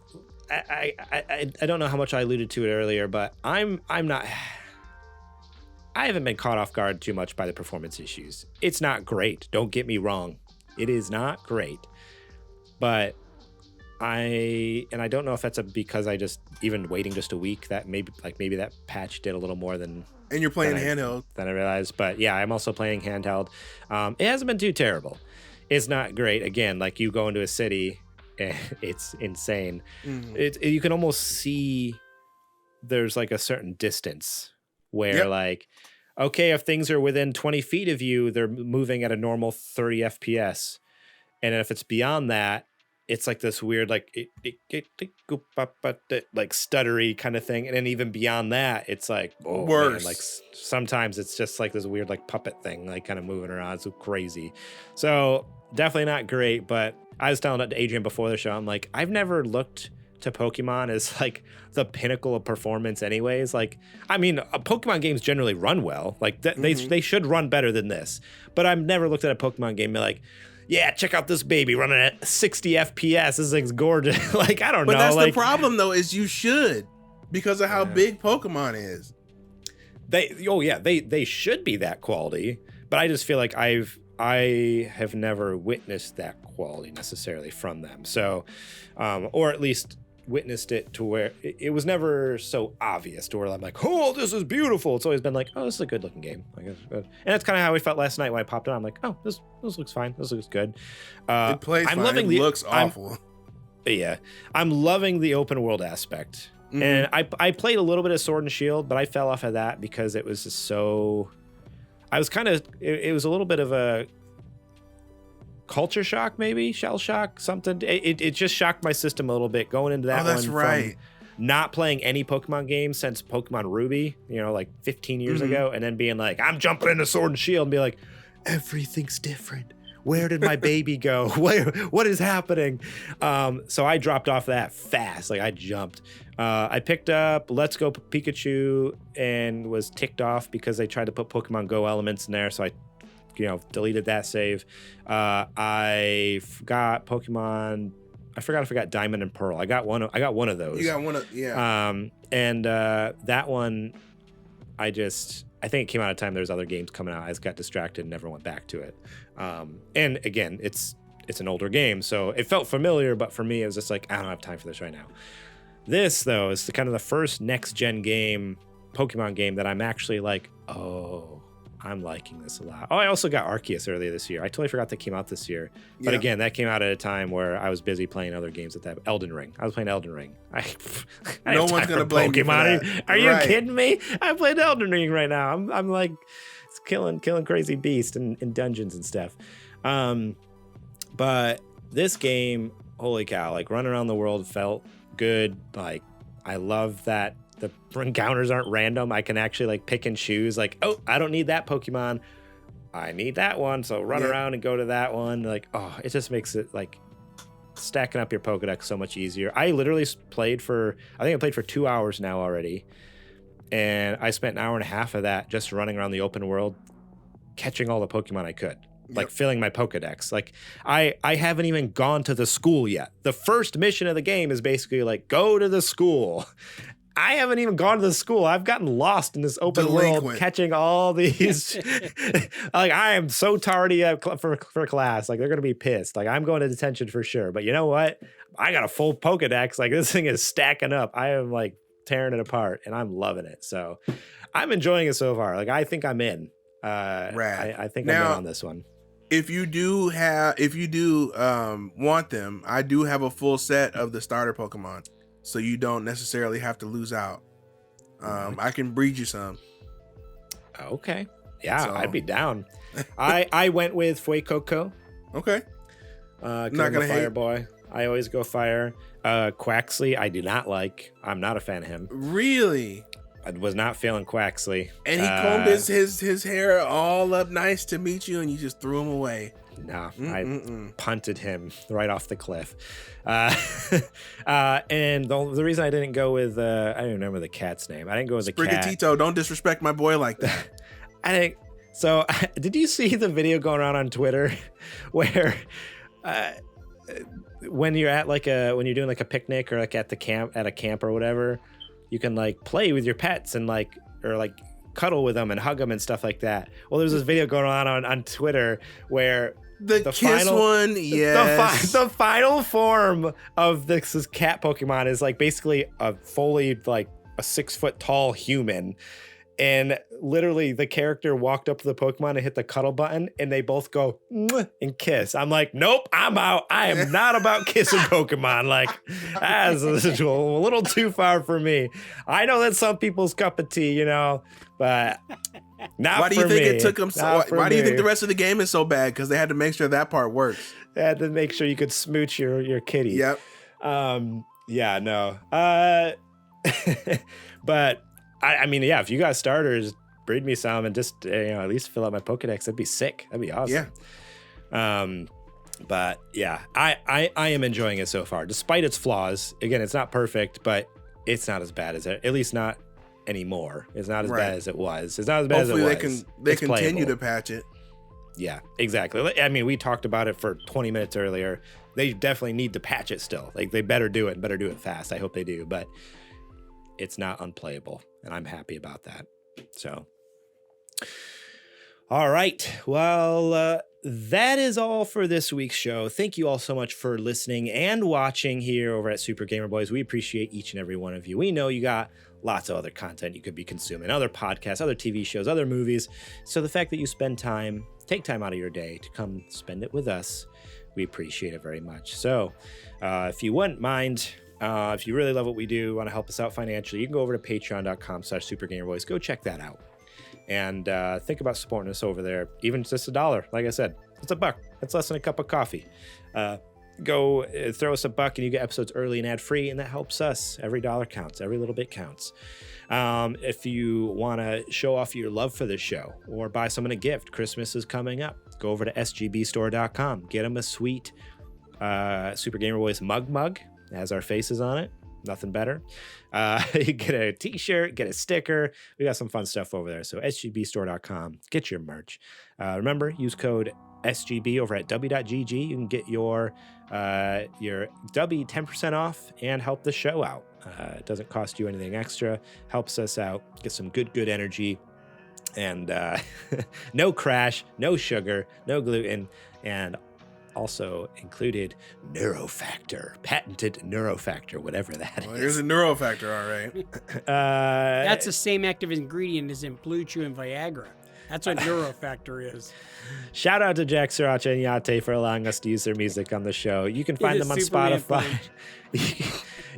don't know how much I alluded to it earlier, but I haven't been caught off guard too much by the performance issues. It's not great. Don't get me wrong. It is not great. But I don't know if that's because I just, even waiting just a week, that maybe that patch did a little more than. And you're playing handheld. Than I realized. But yeah, I'm also playing handheld. It hasn't been too terrible. It's not great. Again, like you go into a city, it's insane. Mm-hmm. You can almost see there's like a certain distance where like, okay, if things are within 20 feet of you, they're moving at a normal 30 FPS. And if it's beyond that, it's like this weird, like stuttery kind of thing. And then even beyond that, it's like, oh, worse. Man, like sometimes it's just like this weird, like puppet thing, like kind of moving around. It's so crazy. So definitely not great. But I was telling Adrian before the show, I'm like, I've never looked to Pokemon is like the pinnacle of performance anyways. Like, I mean, Pokemon games generally run well. Like they should run better than this. But I've never looked at a Pokemon game and be like, yeah, check out this baby running at 60 FPS. This thing's gorgeous. Like, I don't know. But that's like, the problem though, is you should, because of how big Pokemon is. They should be that quality. But I just feel like I have never witnessed that quality necessarily from them. So, or at least witnessed it to where it was never so obvious to where I'm like, oh, this is beautiful. It's always been like, oh, this is a good looking game. Like, and that's kind of how I felt last night when I popped on. I'm like, oh, this looks fine. This looks good. It plays fine. It looks awful. I'm loving the open world aspect. And I played a little bit of Sword and Shield, but I fell off of that because it was just so... I was kind of... It was a little bit of a culture shock, maybe? Shell shock? Something. It just shocked my system a little bit going into that one. Oh, that's right. Not playing any Pokemon games since Pokemon Ruby, like 15 years ago, and then being like, I'm jumping into Sword and Shield and be like, everything's different. Where did my baby go? What is happening? So I dropped off that fast. Like, I jumped. I picked up Let's Go Pikachu and was ticked off because they tried to put Pokemon Go elements in there. So I, deleted that save. I forgot Pokemon. I forgot Diamond and Pearl. I got one of those. You got one of, yeah. And that one, I think it came out of time. There's other games coming out. I just got distracted and never went back to it. And again, it's an older game, so it felt familiar, but for me, it was just like, I don't have time for this right now. This, though, is kind of the first next-gen game, Pokemon game, that I'm actually like, oh, I'm liking this a lot. Oh, I also got Arceus earlier this year. I totally forgot that came out this year. But again, that came out at a time where I was busy playing other games at that. Elden Ring. I was playing Elden Ring. No one's going to blame Pokemon. You for that. Are you kidding me? I played Elden Ring right now. I'm like killing crazy beasts in dungeons and stuff. But this game, holy cow, like running around the world felt good. Like, I love that the encounters aren't random. I can actually like pick and choose, like, oh, I don't need that Pokemon, I need that one, so run around and go to that one. Like, oh, it just makes it like stacking up your Pokedex so much easier. I literally played for 2 hours now already, and I spent an hour and a half of that just running around the open world catching all the Pokemon I could. Like filling my Pokedex. Like I haven't even gone to the school yet. The first mission of the game is basically like, go to the school. I haven't even gone to the school. I've gotten lost in this open world catching all these. Like, I am so tardy for class. Like, they're going to be pissed. Like, I'm going to detention for sure. But you know what? I got a full Pokedex. Like, this thing is stacking up. I am like tearing it apart and I'm loving it. So I'm enjoying it so far. Like, I think I'm in. Rad. I think I'm in on this one. If you do want them, I do have a full set of the starter Pokemon, so you don't necessarily have to lose out. I can breed you some. Okay. Yeah, I'd be down. I went with Fuecoco. Okay. Not gonna Fire Boy. I always go fire. Quaxley, I do not like. I'm not a fan of him. Really? I was not feeling Quaxley. And he combed his hair all up nice to meet you, and you just threw him away. No, I punted him right off the cliff. And the reason I didn't go with, I don't remember the cat's name. I didn't go with the cat. Sprigatito, don't disrespect my boy like that. So did you see the video going around on Twitter where when you're at when you're doing like a picnic or like at a camp or whatever, you can like play with your pets and or cuddle with them and hug them and stuff like that. Well, there's this video going on Twitter where the kiss one, yes. The final form of this cat Pokemon is like basically a fully like a 6 foot tall human. And literally the character walked up to the Pokemon and hit the cuddle button and they both go and kiss. I'm like, nope, I'm out. I am not about kissing Pokemon. Like, that's a little too far for me. I know that's some people's cup of tea, but not why do you think it took them why do you think the rest of the game is so bad? Because they had to make sure that part works. They had to make sure you could smooch your kitty. Yep. Yeah, no. But I mean, yeah, if you got starters, breed me some and just at least fill out my Pokedex. That'd be sick. That'd be awesome. Yeah. But yeah, I am enjoying it so far, despite its flaws. Again, it's not perfect, but it's not as bad as it, at least not anymore. It's not as bad as it was. It's not as bad as it was. Hopefully they continue to patch it. Yeah, exactly. I mean, we talked about it for 20 minutes earlier. They definitely need to patch it still. Like, they better do it fast. I hope they do, but it's not unplayable, and I'm happy about that. So, all right. Well, that is all for this week's show. Thank you all so much for listening and watching here over at Super Gamer Boys. We appreciate each and every one of you. We know you got lots of other content you could be consuming, other podcasts, other TV shows, other movies. So the fact that you take time out of your day to come spend it with us, we appreciate it very much. So if you wouldn't mind, if you really love what we do, want to help us out financially, you can go over to patreon.com/supergamerboys. Go check that out. And think about supporting us over there. Even just $1. Like I said, it's $1. It's less than a cup of coffee. Go throw us $1 and you get episodes early and ad-free, and that helps us. Every dollar counts. Every little bit counts. If you want to show off your love for this show or buy someone a gift, Christmas is coming up. Go over to sgbstore.com. Get them a sweet Super Gamer Boys mug. It has our faces on it. Nothing better. You get a t-shirt, get a sticker. We got some fun stuff over there. So sgbstore.com. Get your merch. Remember, use code SGB over at w.gg. You can get your W 10% off and help the show out. It doesn't cost you anything extra. Helps us out. Get some good energy. And no crash, no sugar, no gluten, and also included Neurofactor, patented Neurofactor, whatever that is. Here's a Neurofactor, all right. That's the same active ingredient as in Blue Chew and Viagra. That's what Neurofactor is. Shout out to Jack Sriracha and Yate for allowing us to use their music on the show. You can find them on Spotify.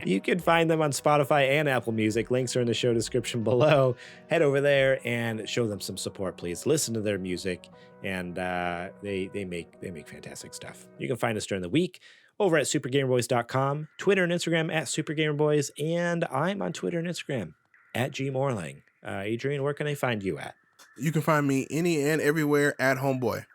You can find them on Spotify and Apple Music. Links are in the show description below. Head over there and show them some support, please. Listen to their music, and they make fantastic stuff. You can find us during the week over at supergamerboys.com, Twitter and Instagram at supergamerboys, and I'm on Twitter and Instagram at gmorlang. Adrian, where can they find you at? You can find me any and everywhere at Homeboy.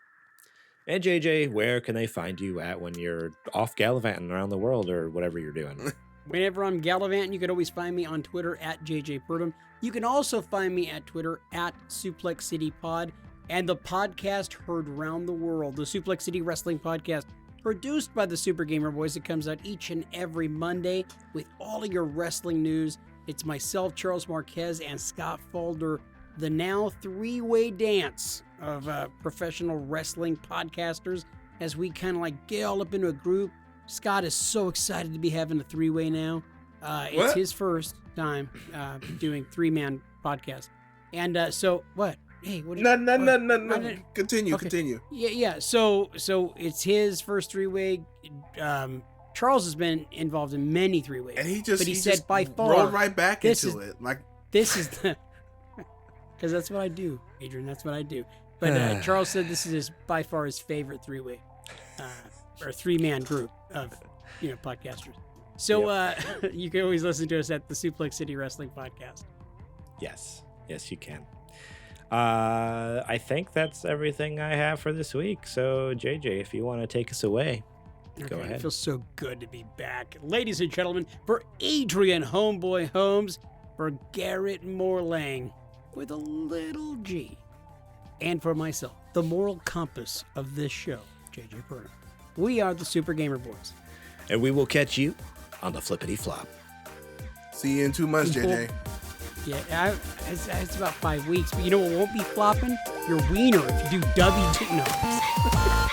And JJ, where can they find you at when you're off gallivanting around the world or whatever you're doing? Whenever I'm gallivanting, you can always find me on Twitter at JJPurdom. You can also find me at Twitter at Suplex City Pod, and the podcast heard around the world, the Suplex City Wrestling Podcast, produced by the Super Gamer Boys. It comes out each and every Monday with all of your wrestling news. It's myself, Charles Marquez, and Scott Falder, the now three-way dance of professional wrestling podcasters, as we kind of like get all up into a group. Scott is so excited to be having a three-way now. It's his first time doing three-man podcast. And so, what? Hey, what? No. Continue. Yeah. So it's his first three-way. Charles has been involved in many three-ways. And he said by far rolled right back into it. Like, this is the... Because that's what I do, Adrian. That's what I do. But Charles said this is by far his favorite three-way or three-man group of podcasters. So you can always listen to us at the Suplex City Wrestling Podcast. Yes, you can. I think that's everything I have for this week. So JJ, if you want to take us away, go ahead. It feels so good to be back, ladies and gentlemen. For Adrian Homeboy Holmes, for Garrett Morlang with a little G, and for myself, the moral compass of this show, JJ Purdom. We are the Super Gamer Boys. And we will catch you on the flippity flop. See you in 2 months, JJ. Yeah, it's about 5 weeks, but you know what won't be flopping? Your wiener if you do W2. No.